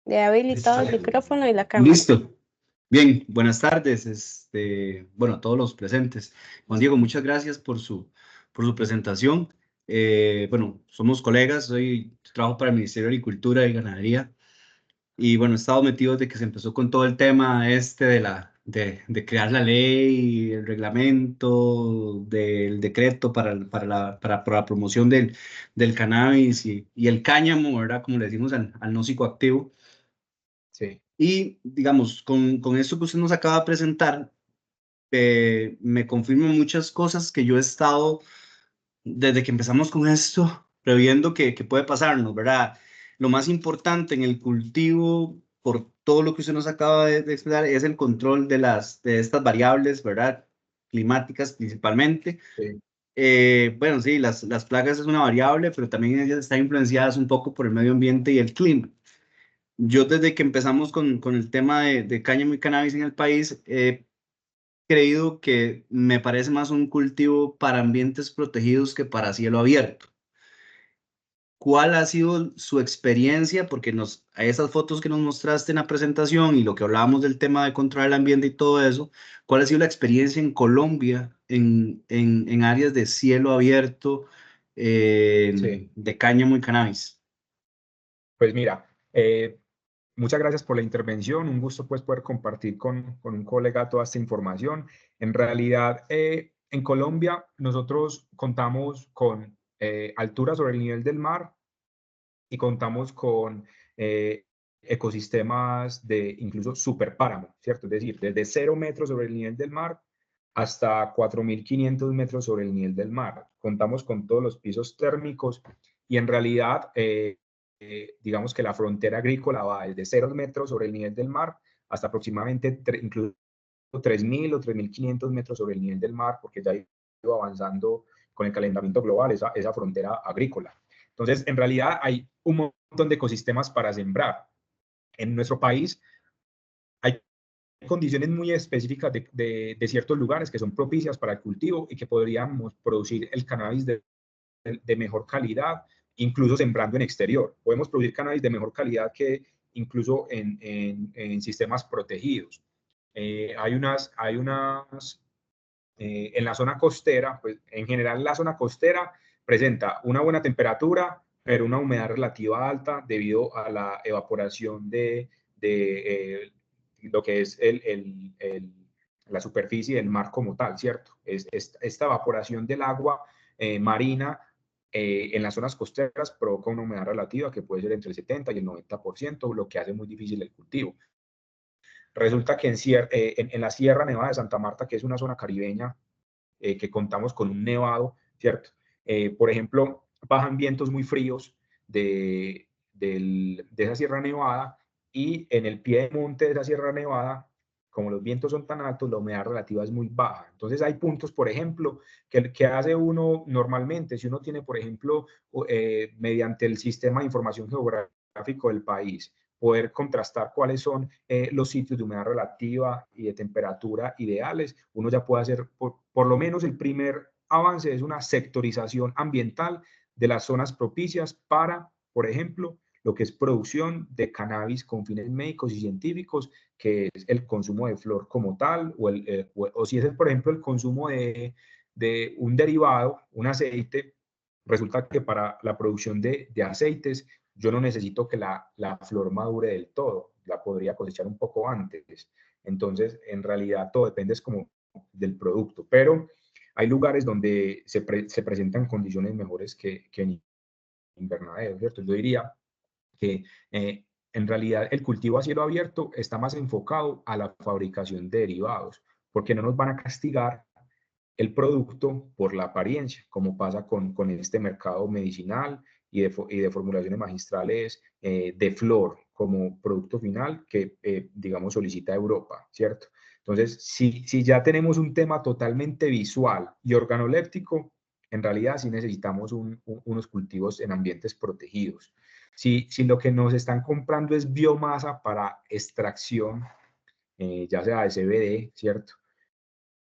Le he habilitado el micrófono y la cámara. Listo. Bien, buenas tardes, bueno, a todos los presentes. Juan Diego, muchas gracias por su presentación. Bueno, somos colegas, trabajo para el Ministerio de Agricultura y Ganadería y bueno, he estado metido desde que se empezó con todo el tema de crear la ley, el reglamento, del decreto para la promoción del cannabis y el cáñamo, ¿verdad? Como le decimos al no psicoactivo. Sí. Y digamos, con esto que usted nos acaba de presentar, me confirma muchas cosas que yo he estado, desde que empezamos con esto, previendo que puede pasarnos, ¿verdad? Lo más importante en el cultivo, por todo lo que usted nos acaba de explicar, es el control de estas variables, ¿verdad? Climáticas principalmente. Sí. Bueno, sí, las plagas es una variable, pero también ellas están influenciadas un poco por el medio ambiente y el clima. Yo desde que empezamos con el tema de cáñamo y cannabis en el país, he creído que me parece más un cultivo para ambientes protegidos que para cielo abierto. ¿Cuál ha sido su experiencia? Porque a esas fotos que nos mostraste en la presentación y lo que hablábamos del tema de controlar el ambiente y todo eso, ¿cuál ha sido la experiencia en Colombia en áreas de cielo abierto Sí. de cáñamo y cannabis? Pues mira, muchas gracias por la intervención. Un gusto pues poder compartir con un colega toda esta información. En realidad, en Colombia nosotros contamos con altura sobre el nivel del mar y contamos con ecosistemas de incluso superpáramo, ¿cierto? Es decir, desde 0 metros sobre el nivel del mar hasta 4.500 metros sobre el nivel del mar. Contamos con todos los pisos térmicos y en realidad, digamos que la frontera agrícola va desde 0 metros sobre el nivel del mar hasta aproximadamente incluso 3.000 o 3.500 metros sobre el nivel del mar, porque ya ha ido avanzando con el calentamiento global esa frontera agrícola. Entonces, en realidad hay un montón de ecosistemas para sembrar. En nuestro país hay condiciones muy específicas de ciertos lugares que son propicias para el cultivo y que podríamos producir el cannabis de mejor calidad, incluso sembrando en exterior. Podemos producir cannabis de mejor calidad que incluso en sistemas protegidos. Hay unas en la zona costera, pues en general la zona costera presenta una buena temperatura, pero una humedad relativa alta debido a la evaporación de lo que es la superficie del mar como tal, ¿cierto? Esta evaporación del agua marina en las zonas costeras provoca una humedad relativa que puede ser entre el 70 y el 90%, lo que hace muy difícil el cultivo. Resulta que en la Sierra Nevada de Santa Marta, que es una zona caribeña, que contamos con un nevado, ¿cierto? Por ejemplo, bajan vientos muy fríos de esa Sierra Nevada, y en el pie de monte de esa Sierra Nevada, como los vientos son tan altos, la humedad relativa es muy baja. Entonces hay puntos, por ejemplo, que hace uno normalmente, si uno tiene, por ejemplo, mediante el sistema de información geográfico del país, poder contrastar cuáles son los sitios de humedad relativa y de temperatura ideales, uno ya puede hacer, por lo menos el primer avance es una sectorización ambiental de las zonas propicias para, por ejemplo, lo que es producción de cannabis con fines médicos y científicos, que es el consumo de flor como tal, o si es, por ejemplo, el consumo de un derivado, un aceite. Resulta que para la producción de aceites, yo no necesito que la flor madure del todo, la podría cosechar un poco antes. Entonces, en realidad, todo depende como del producto, pero hay lugares donde se presentan condiciones mejores que en invernadero, ¿cierto? Yo diría que en realidad el cultivo a cielo abierto está más enfocado a la fabricación de derivados, porque no nos van a castigar el producto por la apariencia, como pasa con este mercado medicinal y de formulaciones magistrales de flor como producto final que, digamos, solicita Europa, ¿cierto? Entonces, si ya tenemos un tema totalmente visual y organoléptico, en realidad sí necesitamos unos cultivos en ambientes protegidos. Si lo que nos están comprando es biomasa para extracción, ya sea de CBD, ¿cierto?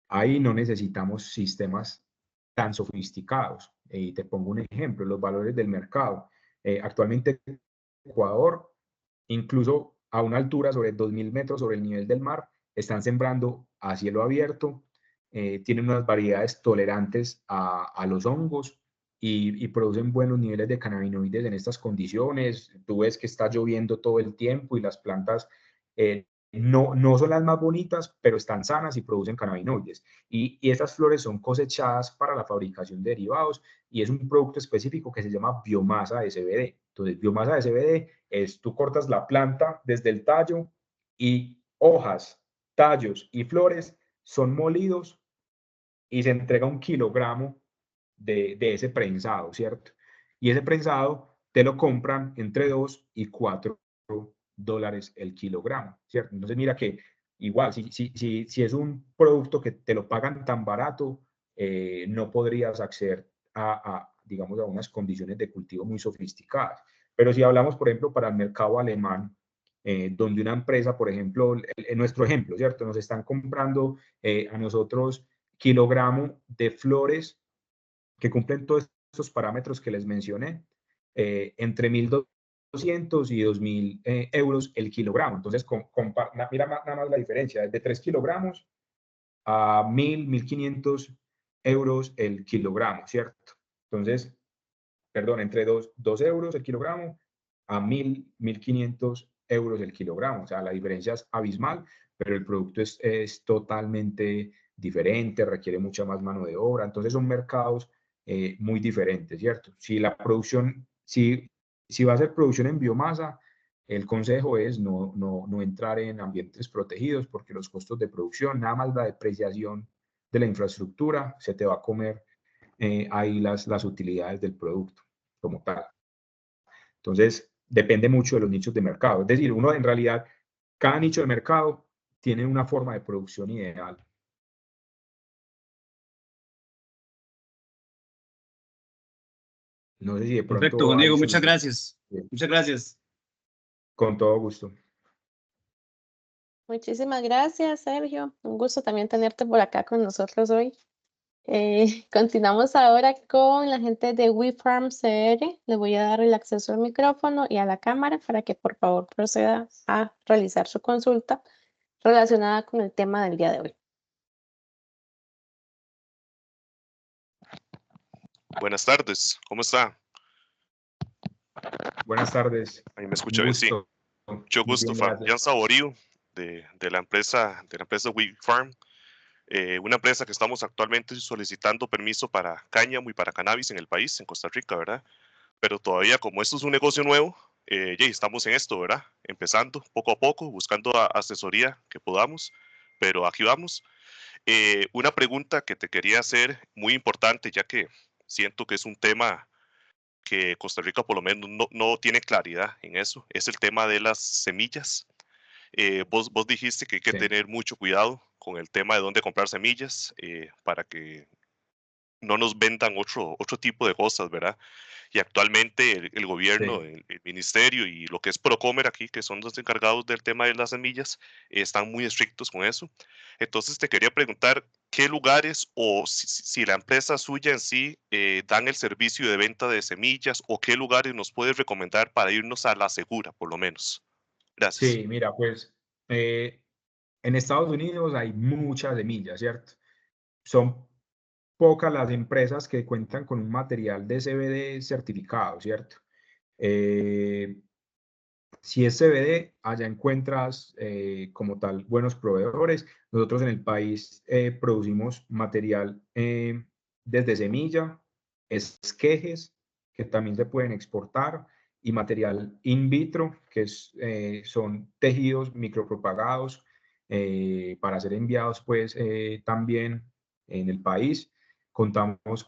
Ahí no necesitamos sistemas tan sofisticados. Y te pongo un ejemplo, los valores del mercado. Actualmente Ecuador, incluso a una altura sobre 2.000 metros sobre el nivel del mar, están sembrando a cielo abierto, tienen unas variedades tolerantes a los hongos y producen buenos niveles de cannabinoides en estas condiciones. Tú ves que está lloviendo todo el tiempo y las plantas no son las más bonitas, pero están sanas y producen cannabinoides. Y estas flores son cosechadas para la fabricación de derivados y es un producto específico que se llama biomasa de CBD. Entonces, biomasa de CBD es, tú cortas la planta desde el tallo y hojas, tallos y flores son molidos y se entrega 1 kilogramo de ese prensado, ¿cierto? Y ese prensado te lo compran entre $2 y $4 el kilogramo, ¿cierto? Entonces mira que igual, si es un producto que te lo pagan tan barato, no podrías acceder digamos, a unas condiciones de cultivo muy sofisticadas. Pero si hablamos, por ejemplo, para el mercado alemán, donde una empresa, por ejemplo, en nuestro ejemplo, ¿cierto? Nos están comprando a nosotros kilogramo de flores que cumplen todos estos parámetros que les mencioné, entre 1.200 y 2.000 euros el kilogramo. Entonces, mira nada más la diferencia, desde 3 kilogramos a 1.500 euros el kilogramo, ¿cierto? Entonces, perdón, entre 2 euros el kilogramo a 1.500 euros el kilogramo. O sea, la diferencia es abismal, pero el producto es totalmente diferente, requiere mucha más mano de obra. Entonces son mercados muy diferentes, ¿cierto? Si la producción, si va a ser producción en biomasa, el consejo es no entrar en ambientes protegidos porque los costos de producción, nada más la depreciación de la infraestructura, se te va a comer ahí las utilidades del producto como tal. Entonces, depende mucho de los nichos de mercado. Es decir, uno en realidad, cada nicho de mercado tiene una forma de producción ideal. No sé si de pronto... Perfecto, Juan Diego, muchas gracias. Bien. Muchas gracias. Con todo gusto. Muchísimas gracias, Sergio. Un gusto también tenerte por acá con nosotros hoy. Continuamos ahora con la gente de WeFarm CR. Le voy a dar el acceso al micrófono y a la cámara para que por favor proceda a realizar su consulta relacionada con el tema del día de hoy. Buenas tardes, ¿cómo está? Buenas tardes. Ahí me escucha bien, sí. Mucho gusto, Bien, Fabián Saborío de la empresa WeFarm. una empresa que estamos actualmente solicitando permiso para cáñamo y para cannabis en el país, en Costa Rica, ¿verdad? Pero todavía como esto es un negocio nuevo, ya estamos en esto, ¿verdad? Empezando poco a poco, buscando asesoría que podamos, pero aquí vamos. Una pregunta que te quería hacer, muy importante, ya que siento que es un tema que Costa Rica por lo menos no tiene claridad en eso, es el tema de las semillas. Vos dijiste que hay que Sí. tener mucho cuidado con el tema de dónde comprar semillas para que no nos vendan otro tipo de cosas, ¿verdad? Y actualmente el gobierno, Sí. el ministerio y lo que es Procomer aquí, que son los encargados del tema de las semillas, están muy estrictos con eso. Entonces te quería preguntar qué lugares o si la empresa suya en sí dan el servicio de venta de semillas o qué lugares nos puedes recomendar para irnos a la segura, por lo menos. Gracias. Sí, mira, pues en Estados Unidos hay muchas semillas, ¿cierto? Son pocas las empresas que cuentan con un material de CBD certificado, ¿cierto? Eh, si es CBD, allá encuentras como tal buenos proveedores. Nosotros en el país producimos material desde semilla, esquejes, que también se pueden exportar, y material in vitro, que son tejidos micropropagados para ser enviados pues también en el país. Contamos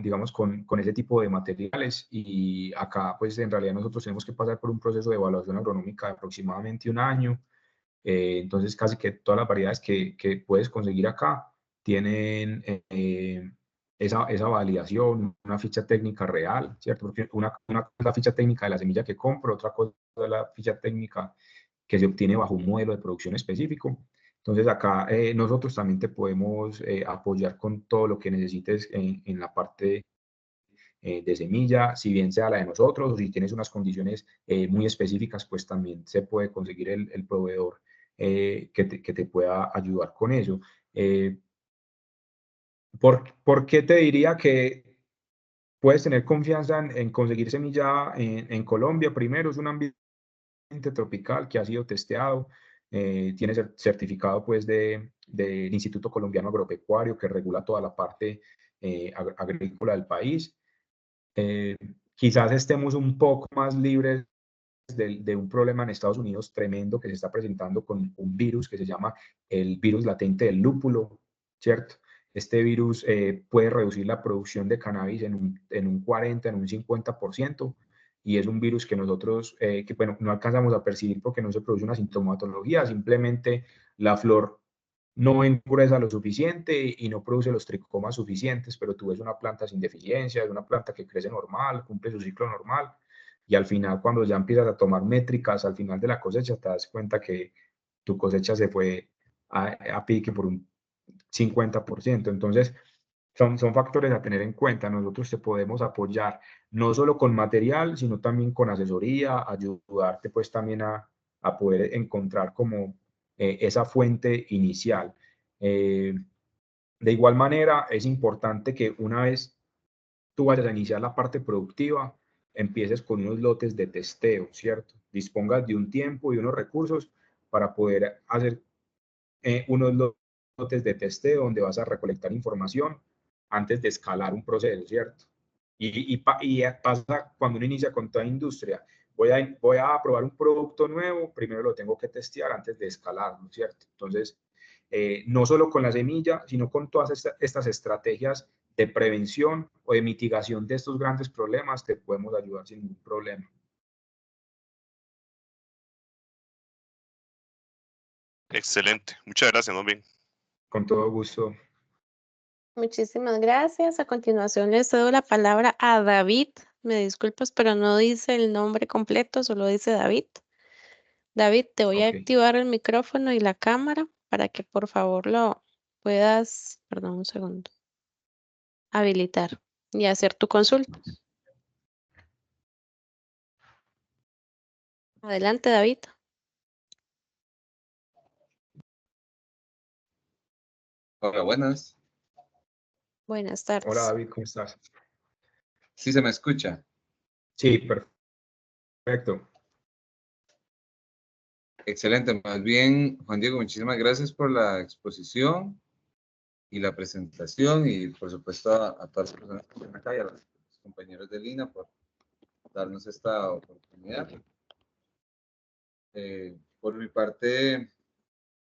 digamos, con ese tipo de materiales y acá pues en realidad nosotros tenemos que pasar por un proceso de evaluación agronómica de aproximadamente un año. Entonces casi que todas las variedades que puedes conseguir acá tienen esa validación, una ficha técnica real, ¿cierto? Porque una es la ficha técnica de la semilla que compro, otra cosa es la ficha técnica que se obtiene bajo un modelo de producción específico. Entonces acá nosotros también te podemos apoyar con todo lo que necesites en la parte de semilla, si bien sea la de nosotros o si tienes unas condiciones muy específicas, pues también se puede conseguir el proveedor que te pueda ayudar con eso. ¿Por qué te diría que puedes tener confianza en conseguir semilla en Colombia? Primero, es un ambiente tropical que ha sido testeado, tiene certificado pues del Instituto Colombiano Agropecuario que regula toda la parte agrícola del país. Quizás estemos un poco más libres de un problema en Estados Unidos tremendo que se está presentando con un virus que se llama el virus latente del lúpulo, ¿cierto? Este virus puede reducir la producción de cannabis en un 40, en un 50%, y es un virus que nosotros, que bueno, no alcanzamos a percibir porque no se produce una sintomatología, simplemente la flor no endurece lo suficiente y no produce los tricomas suficientes, pero tú ves una planta sin deficiencia, es una planta que crece normal, cumple su ciclo normal, y al final cuando ya empiezas a tomar métricas al final de la cosecha te das cuenta que tu cosecha se fue a pique por un 50%. Entonces, son factores a tener en cuenta. Nosotros te podemos apoyar no solo con material, sino también con asesoría, ayudarte pues también a poder encontrar como esa fuente inicial. De igual manera, es importante que una vez tú vayas a iniciar la parte productiva, empieces con unos lotes de testeo, ¿cierto? Dispongas de un tiempo y unos recursos para poder hacer unos lotes de testeo donde vas a recolectar información antes de escalar un proceso, ¿cierto? Y pasa cuando uno inicia con toda industria. Voy a probar un producto nuevo, primero lo tengo que testear antes de escalarlo, ¿cierto? Entonces, no solo con la semilla, sino con todas estas estrategias de prevención o de mitigación de estos grandes problemas, te podemos ayudar sin ningún problema. Excelente. Muchas gracias, más bien. Con todo gusto. Muchísimas gracias. A continuación le cedo la palabra a David. Me disculpas, pero no dice el nombre completo, solo dice David. David, te voy a Ok. activar el micrófono y la cámara para que por favor lo puedas, perdón, un segundo, habilitar y hacer tu consulta. Adelante, David. Hola, buenas. Buenas Hola tardes. David, ¿cómo estás? ¿Sí se me escucha? Sí, perfecto. Excelente. Más bien, Juan Diego, muchísimas gracias por la exposición. y la presentación, y por supuesto a todas las personas que están acá y a los compañeros de Lina por darnos esta oportunidad. Por mi parte,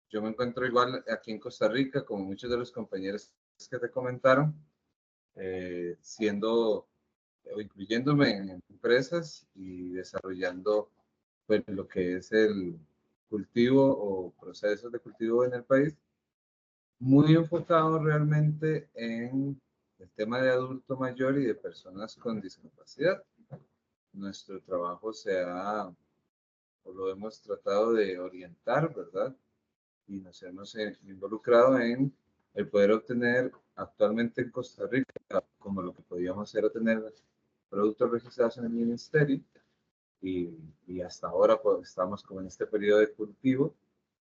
yo me encuentro igual aquí en Costa Rica, como muchos de los compañeros que te comentaron, siendo o incluyéndome en empresas y desarrollando pues, lo que es el cultivo o procesos de cultivo en el país, muy enfocado realmente en el tema de adulto mayor y de personas con discapacidad. Nuestro trabajo se ha, o lo hemos tratado de orientar, ¿verdad? Y nos hemos involucrado en el poder obtener actualmente en Costa Rica, como lo que podíamos hacer, obtener productos registrados en el ministerio, y hasta ahora pues, estamos como en este periodo de cultivo.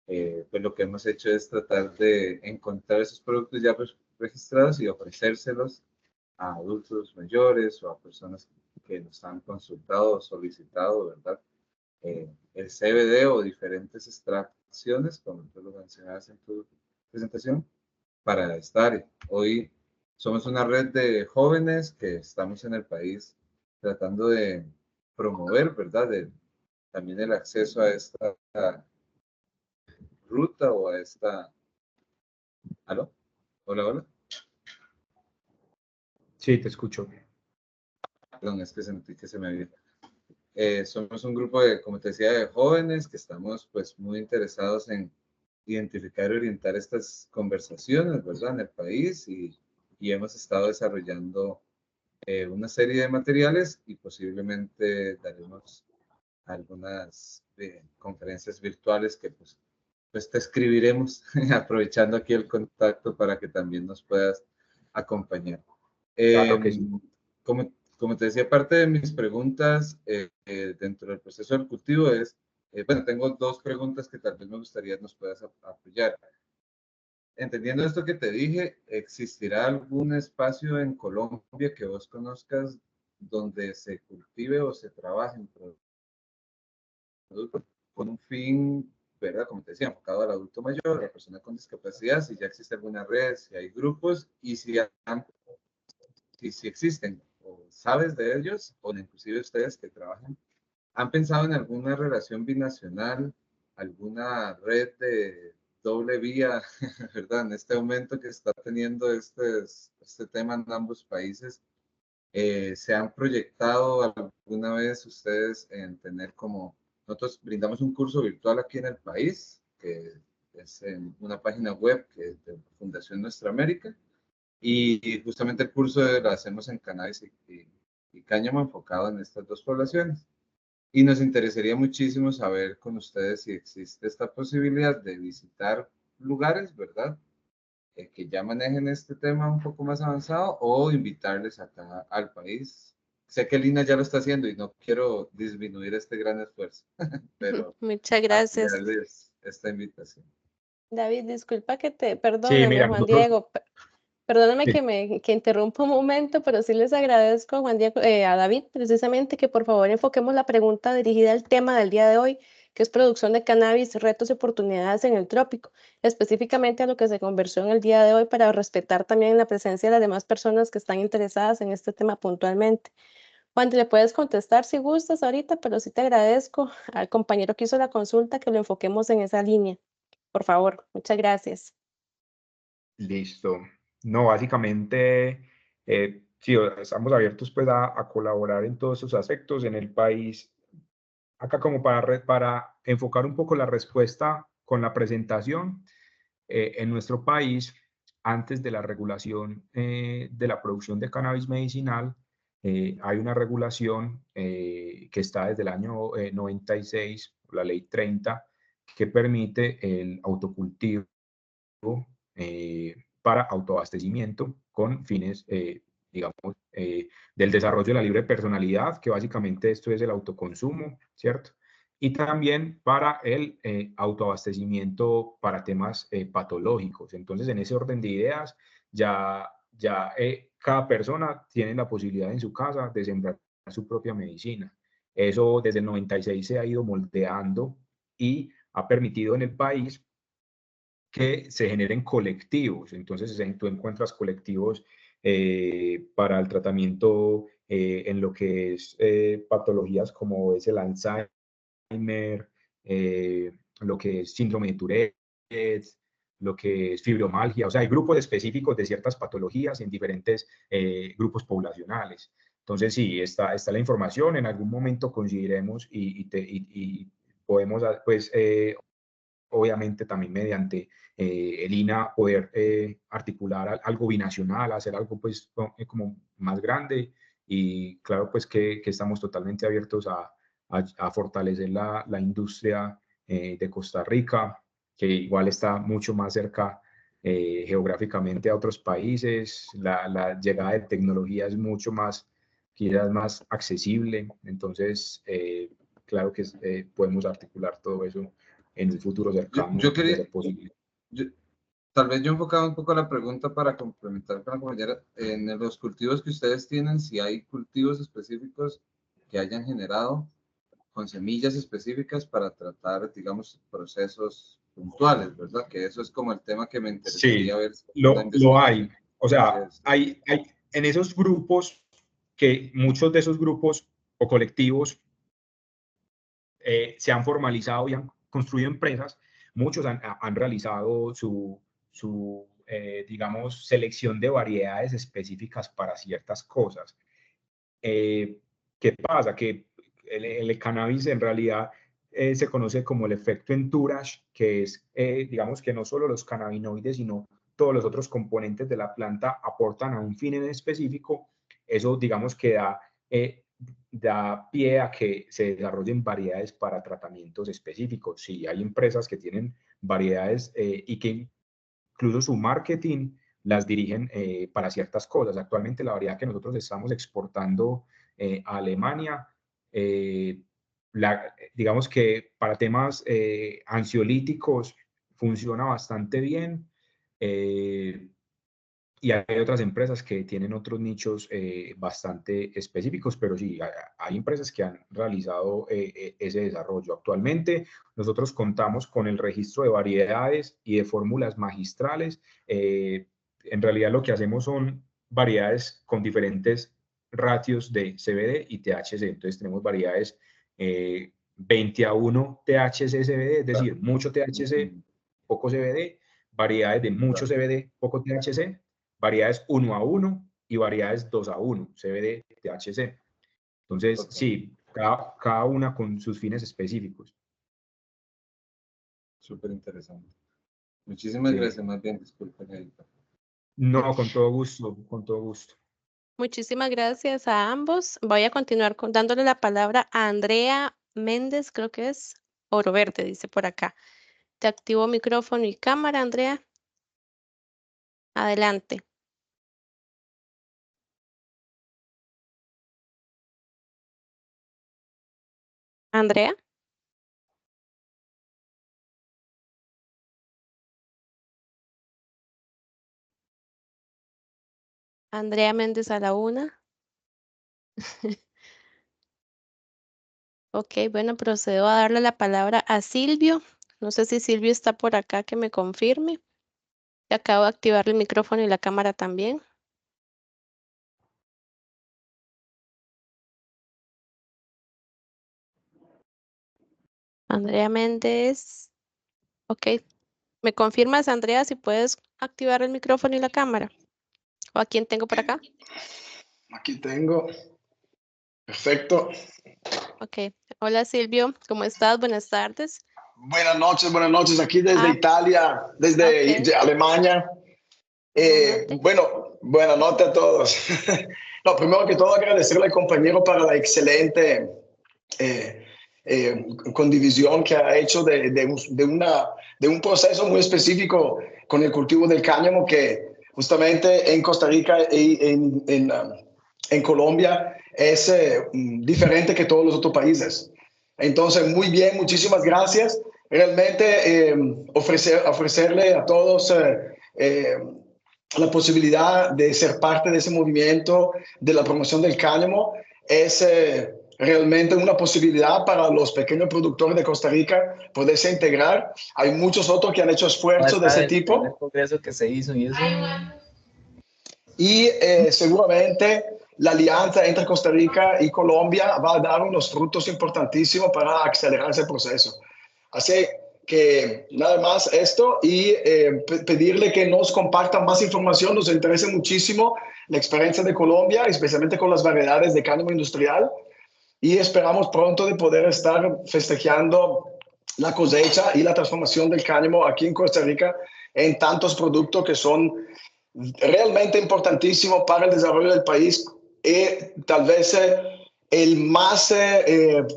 Pues lo que hemos hecho es tratar de encontrar esos productos ya registrados y ofrecérselos a adultos mayores o a personas que nos han consultado o solicitado, ¿verdad? El CBD o diferentes extracciones, como tú lo mencionabas en tu presentación, para esta área. Hoy somos una red de jóvenes que estamos en el país tratando de promover, ¿verdad? También el acceso a esta ruta o a esta... ¿Aló? Hola, hola. Sí, te escucho. Perdón, es que sentí que se me había... somos un grupo de, como te decía, de jóvenes que estamos pues muy interesados en identificar y orientar estas conversaciones, ¿verdad? En el país y hemos estado desarrollando una serie de materiales y posiblemente daremos algunas conferencias virtuales que pues te escribiremos aprovechando aquí el contacto para que también nos puedas acompañar. Claro que sí. Como te decía, parte de mis preguntas dentro del proceso del cultivo es, bueno, tengo dos preguntas que tal vez me gustaría nos puedas apoyar. Entendiendo esto que te dije, ¿existirá algún espacio en Colombia que vos conozcas donde se cultive o se trabaje en productos con un fin, ¿verdad? Como te decía, enfocado al adulto mayor, a la persona con discapacidad, si ya existe alguna red, si hay grupos y si existen, o sabes de ellos, o inclusive ustedes que trabajan, ¿han pensado en alguna relación binacional, alguna red de doble vía, ¿verdad? En este aumento que está teniendo este tema en ambos países, ¿se han proyectado alguna vez ustedes en tener como, nosotros brindamos un curso virtual aquí en el país, que es en una página web que es de Fundación Nuestra América, y justamente el curso lo hacemos en cannabis y cáñamo enfocado en estas dos poblaciones. Y nos interesaría muchísimo saber con ustedes si existe esta posibilidad de visitar lugares, ¿verdad? Que ya manejen este tema un poco más avanzado o invitarles acá al país. Sé que Lina ya lo está haciendo y no quiero disminuir este gran esfuerzo, pero Muchas gracias. darles esta invitación. David, disculpa que Sí, perdóname, mira, Juan nosotros, Diego, perdóname sí, que interrumpa un momento, pero sí les agradezco, Juan Diego, a David, precisamente, que por favor enfoquemos la pregunta dirigida al tema del día de hoy, que es producción de cannabis, retos y oportunidades en el trópico, específicamente a lo que se conversó en el día de hoy para respetar también la presencia de las demás personas que están interesadas en este tema puntualmente. Juan, le puedes contestar si gustas ahorita, pero sí te agradezco al compañero que hizo la consulta que lo enfoquemos en esa línea. Por favor, muchas gracias. listo. No, básicamente, sí, estamos abiertos pues a colaborar en todos esos aspectos en el país. Acá como para enfocar un poco la respuesta con la presentación, en nuestro país, antes de la regulación de la producción de cannabis medicinal, hay una regulación que está desde el año 96, la ley 30, que permite el autocultivo para autoabastecimiento con fines, digamos, del desarrollo de la libre personalidad, que básicamente esto es el autoconsumo, ¿cierto? Y también para el autoabastecimiento para temas patológicos. Entonces, en ese orden de ideas, ya cada persona tiene la posibilidad en su casa de sembrar su propia medicina. Eso desde el 96 se ha ido moldeando y ha permitido en el país que se generen colectivos. Entonces, tú encuentras colectivos para el tratamiento en lo que es patologías como es el Alzheimer, lo que es síndrome de Tourette, lo que es fibromialgia. O sea, hay grupos específicos de ciertas patologías en diferentes grupos poblacionales. Entonces, sí, está la información. En algún momento conseguiremos y podemos, pues, obviamente también mediante el INA poder articular algo binacional, hacer algo pues como más grande, y claro pues que estamos totalmente abiertos a fortalecer la industria de Costa Rica, que igual está mucho más cerca geográficamente a otros países. La llegada de tecnología es mucho más, quizás más accesible. Entonces claro que podemos articular todo eso en un futuro cercano. Yo quería, de ser posible. tal vez yo enfocaba un poco la pregunta para complementar con la compañera. En los cultivos que ustedes tienen, si hay cultivos específicos que hayan generado con semillas específicas para tratar, digamos, procesos puntuales, ¿verdad? Que eso es como el tema que me interesaría ver. Lo hay. O sea, hay en esos grupos, que muchos de esos grupos o colectivos se han formalizado y han construido empresas. Muchos han realizado su digamos, selección de variedades específicas para ciertas cosas. ¿Qué pasa? Que el cannabis en realidad se conoce como el efecto entourage, que es, digamos, que no solo los cannabinoides, sino todos los otros componentes de la planta aportan a un fin en específico. Eso, digamos, que da pie a que se desarrollen variedades para tratamientos específicos. Sí, hay empresas que tienen variedades y que incluso su marketing las dirigen para ciertas cosas. Actualmente la variedad que nosotros estamos exportando a Alemania, digamos que para temas ansiolíticos funciona bastante bien. Y hay otras empresas que tienen otros nichos bastante específicos, pero sí, hay empresas que han realizado ese desarrollo. Actualmente nosotros contamos con el registro de variedades y de fórmulas magistrales. En realidad lo que hacemos son variedades con diferentes ratios de CBD y THC. Entonces tenemos variedades 20:1 THC-CBD, es decir, mucho THC, poco CBD, variedades de mucho CBD, poco THC, variedades 1:1 y variedades 2:1, CBD, THC. Entonces, sí, cada una con sus fines específicos. Súper interesante. Muchísimas gracias, más bien, disculpen. No, con todo gusto, con todo gusto. Muchísimas gracias a ambos. Voy a continuar dándole la palabra a Andrea Méndez, creo que es Oro Verde, dice por acá. Te activo micrófono y cámara, Andrea. Adelante. Andrea. Andrea Méndez a la una. Ok, bueno, procedo a darle la palabra a Silvio. No sé si Silvio está por acá, que me confirme. Te acabo de activar el micrófono y la cámara también. Andrea Méndez. Ok. ¿Me confirmas, Andrea, si puedes activar el micrófono y la cámara? ¿O a quién tengo por acá? Aquí tengo. Perfecto. Ok. Hola, Silvio. ¿Cómo estás? Buenas tardes. Buenas noches. Aquí desde Italia, desde Alemania. Bueno, buenas noches a todos. No, primero que todo agradecerle al compañero para la excelente condivisión que ha hecho de un proceso muy específico con el cultivo del cáñamo, que justamente en Costa Rica y en Colombia es diferente que todos los otros países. Entonces, muy bien, muchísimas gracias. Realmente ofrecerle a todos la posibilidad de ser parte de ese movimiento de la promoción del cáñamo es realmente una posibilidad para los pequeños productores de Costa Rica poderse integrar. Hay muchos otros que han hecho esfuerzos de ese tipo. El congreso que se hizo y eso. Y seguramente la alianza entre Costa Rica y Colombia va a dar unos frutos importantísimos para acelerar ese proceso. Así que nada más esto y pedirle que nos compartan más información. Nos interesa muchísimo la experiencia de Colombia, especialmente con las variedades de cáñamo industrial. Y esperamos pronto de poder estar festejando la cosecha y la transformación del cáñamo aquí en Costa Rica en tantos productos que son realmente importantísimos para el desarrollo del país y tal vez el más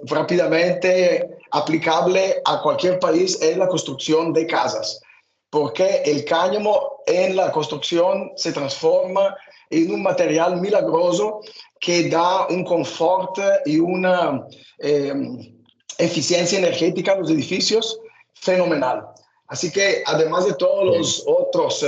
rápidamente aplicable a cualquier país es la construcción de casas, porque el cáñamo en la construcción se transforma en un material milagroso que da un confort y una eficiencia energética a los edificios fenomenal. Así que además de todos los otros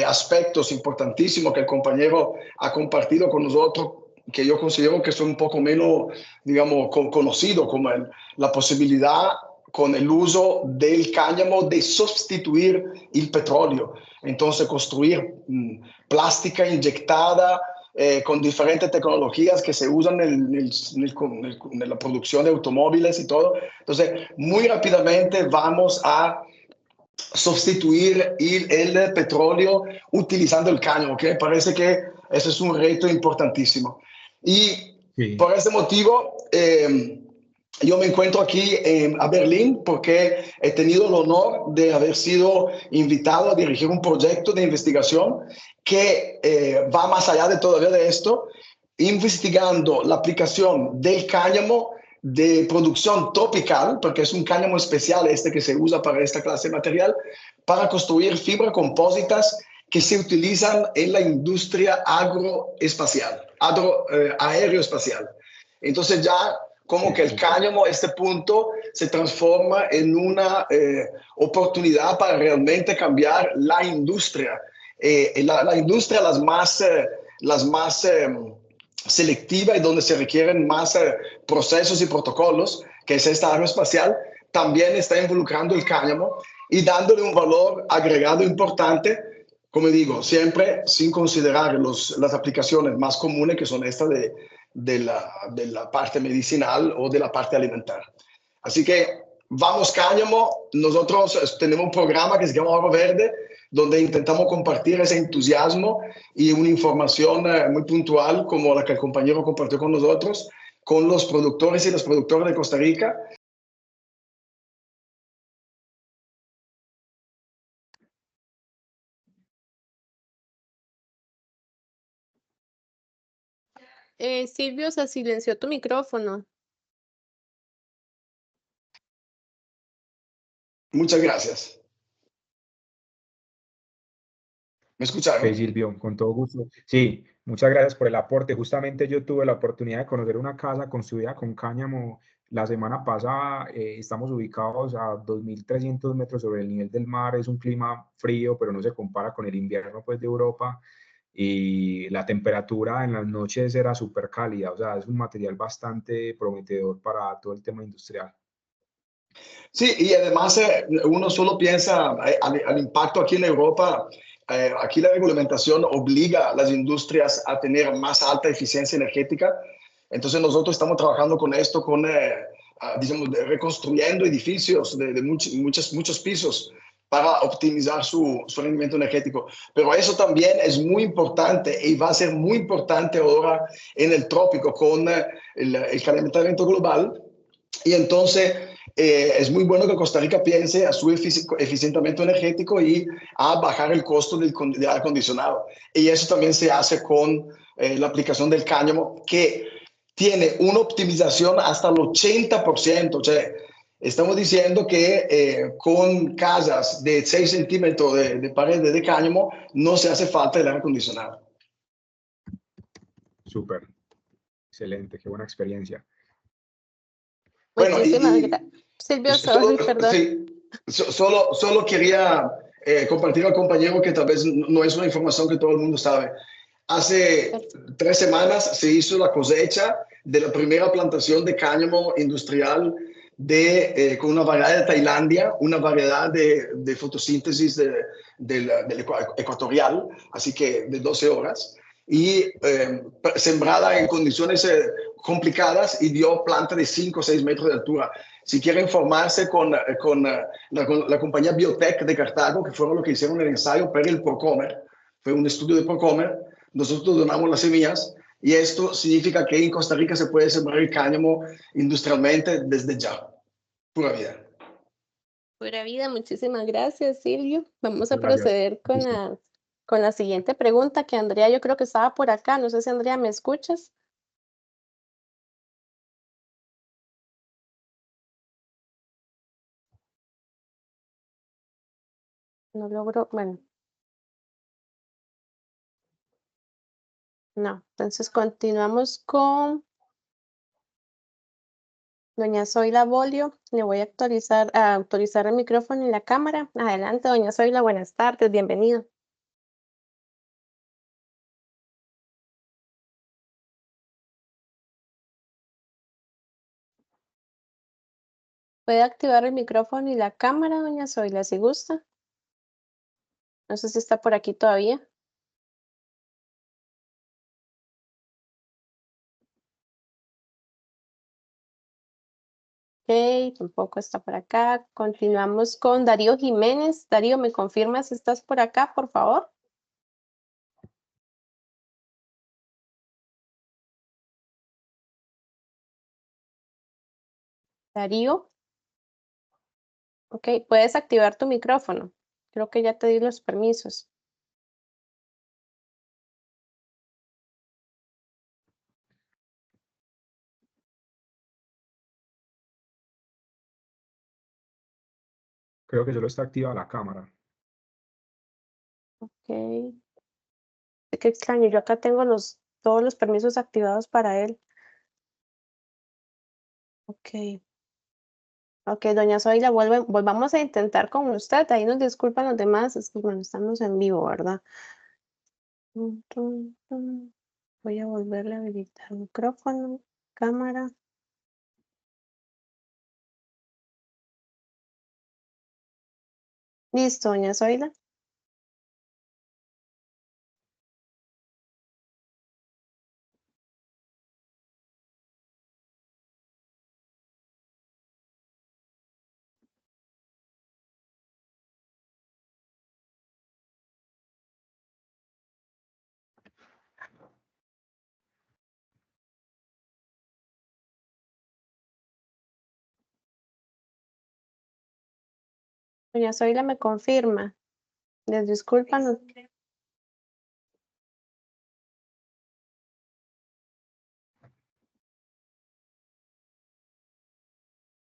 aspectos importantísimos que el compañero ha compartido con nosotros, que yo considero que son un poco menos, digamos, conocidos, como la posibilidad con el uso del cáñamo de sustituir el petróleo. Entonces, construir plástica inyectada con diferentes tecnologías que se usan en la producción de automóviles y todo. Entonces, muy rápidamente vamos a sustituir el petróleo utilizando el cáñamo, que parece que ese es un reto importantísimo. Y por ese motivo, yo me encuentro aquí a Berlín porque he tenido el honor de haber sido invitado a dirigir un proyecto de investigación que va más allá de todavía de esto, investigando la aplicación del cáñamo de producción tropical, porque es un cáñamo especial que se usa para esta clase de material, para construir fibras compósitas que se utilizan en la industria aeroespacial. Entonces ya como que el cáñamo a este punto se transforma en una oportunidad para realmente cambiar la industria. La industria las más selectiva y donde se requieren más procesos y protocolos, que es esta aeroespacial, también está involucrando el cáñamo y dándole un valor agregado importante, como digo, siempre sin considerar las aplicaciones más comunes que son estas de la parte medicinal o de la parte alimentaria. Así que vamos cáñamo, nosotros tenemos un programa que se llama Oro Verde, donde intentamos compartir ese entusiasmo y una información muy puntual como la que el compañero compartió con nosotros, con los productores y las productoras de Costa Rica. Silvio, se silenció tu micrófono. Muchas gracias. ¿Me escucharon? Sí, Silvio, con todo gusto. Sí, muchas gracias por el aporte. Justamente yo tuve la oportunidad de conocer una casa construida con cáñamo la semana pasada. Estamos ubicados a 2.300 metros sobre el nivel del mar. Es un clima frío, pero no se compara con el invierno pues, de Europa. Y la temperatura en las noches era súper cálida. O sea, es un material bastante prometedor para todo el tema industrial. Sí, y además uno solo piensa al impacto aquí en Europa. Aquí la regulamentación obliga a las industrias a tener más alta eficiencia energética. Entonces nosotros estamos trabajando con esto, digamos, reconstruyendo edificios de muchos pisos para optimizar su rendimiento energético. Pero eso también es muy importante y va a ser muy importante ahora en el trópico con el calentamiento global. Y entonces es muy bueno que Costa Rica piense a su eficientamiento energético y a bajar el costo del aire acondicionado. Y eso también se hace con la aplicación del cáñamo, que tiene una optimización hasta el 80%. O sea, estamos diciendo que con casas de 6 centímetros de pared de cáñamo no se hace falta el aire acondicionado. Súper. Excelente, qué buena experiencia. Bueno, Silvio, perdón. Sí, solo quería compartir al compañero que tal vez no es una información que todo el mundo sabe. Hace 3 semanas se hizo la cosecha de la primera plantación de cáñamo industrial con una variedad de Tailandia, una variedad de fotosíntesis del ecuatorial, así que de 12 horas, y sembrada en condiciones complicadas y dio planta de 5 o 6 metros de altura. Si quiere informarse con la compañía Biotech de Cartago, que fueron los que hicieron el ensayo para el Procomer, fue un estudio de Procomer, nosotros donamos las semillas y esto significa que en Costa Rica se puede sembrar el cáñamo industrialmente desde ya. Pura vida. Pura vida, muchísimas gracias, Silvio. Vamos a Gracias. proceder con la siguiente pregunta, que Andrea yo creo que estaba por acá. No sé si Andrea, ¿me escuchas? No logro, bueno. No, entonces continuamos con doña Zoila Bolio. Le voy a autorizar el micrófono y la cámara. Adelante, doña Zoila, buenas tardes, bienvenido. Puede activar el micrófono y la cámara, doña Zoila, si gusta. No sé si está por aquí todavía. Ok, tampoco está por acá. Continuamos con Darío Jiménez. Darío, ¿me confirmas si estás por acá, por favor? Darío. Ok, puedes activar tu micrófono. Creo que ya te di los permisos. Creo que solo está activa la cámara. Ok. Qué extraño, yo acá tengo todos los permisos activados para él. Ok. Ok, doña Zoila, volvamos a intentar con usted. Ahí nos disculpan los demás. Es que, bueno, estamos en vivo, ¿verdad? Voy a volverle a habilitar el micrófono, cámara. Listo, doña Zoila. Doña Zoila me confirma. Les disculpan.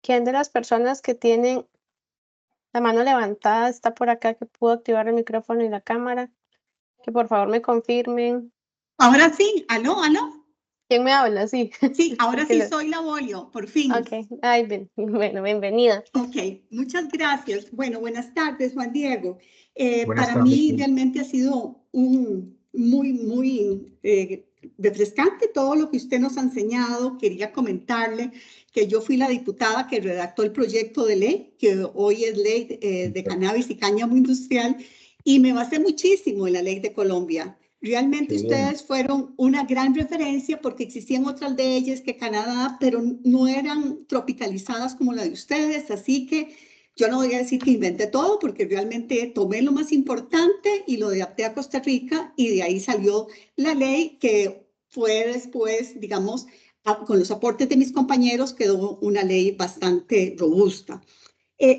¿Quién de las personas que tienen la mano levantada está por acá que pudo activar el micrófono y la cámara? Que por favor me confirmen. Ahora sí, aló, aló. ¿Quién me habla? Sí. Sí, ahora sí soy la Bolio, por fin. Ok, ay, bueno, bienvenida. Ok, muchas gracias. Bueno, buenas tardes, Juan Diego. Buenas Para tardes. mí realmente ha sido un muy refrescante todo lo que usted nos ha enseñado. Quería comentarle que yo fui la diputada que redactó el proyecto de ley, que hoy es ley de cannabis y cáñamo industrial, y me basé muchísimo en la ley de Colombia. Realmente ustedes fueron una gran referencia porque existían otras leyes que Canadá, pero no eran tropicalizadas como la de ustedes. Así que yo no voy a decir que inventé todo porque realmente tomé lo más importante y lo adapté a Costa Rica y de ahí salió la ley que fue después, digamos, con los aportes de mis compañeros, quedó una ley bastante robusta.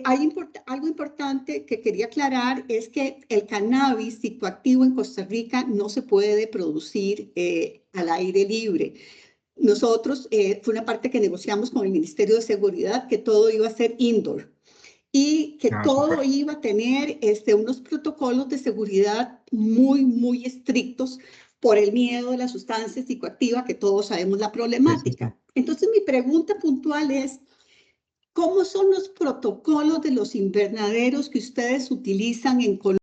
Algo importante que quería aclarar es que el cannabis psicoactivo en Costa Rica no se puede producir al aire libre. Nosotros, fue una parte que negociamos con el Ministerio de Seguridad, que todo iba a ser indoor y que todo iba a tener unos protocolos de seguridad muy estrictos por el miedo de la sustancia psicoactiva, que todos sabemos la problemática. Entonces, mi pregunta puntual es, ¿cómo son los protocolos de los invernaderos que ustedes utilizan en Colombia?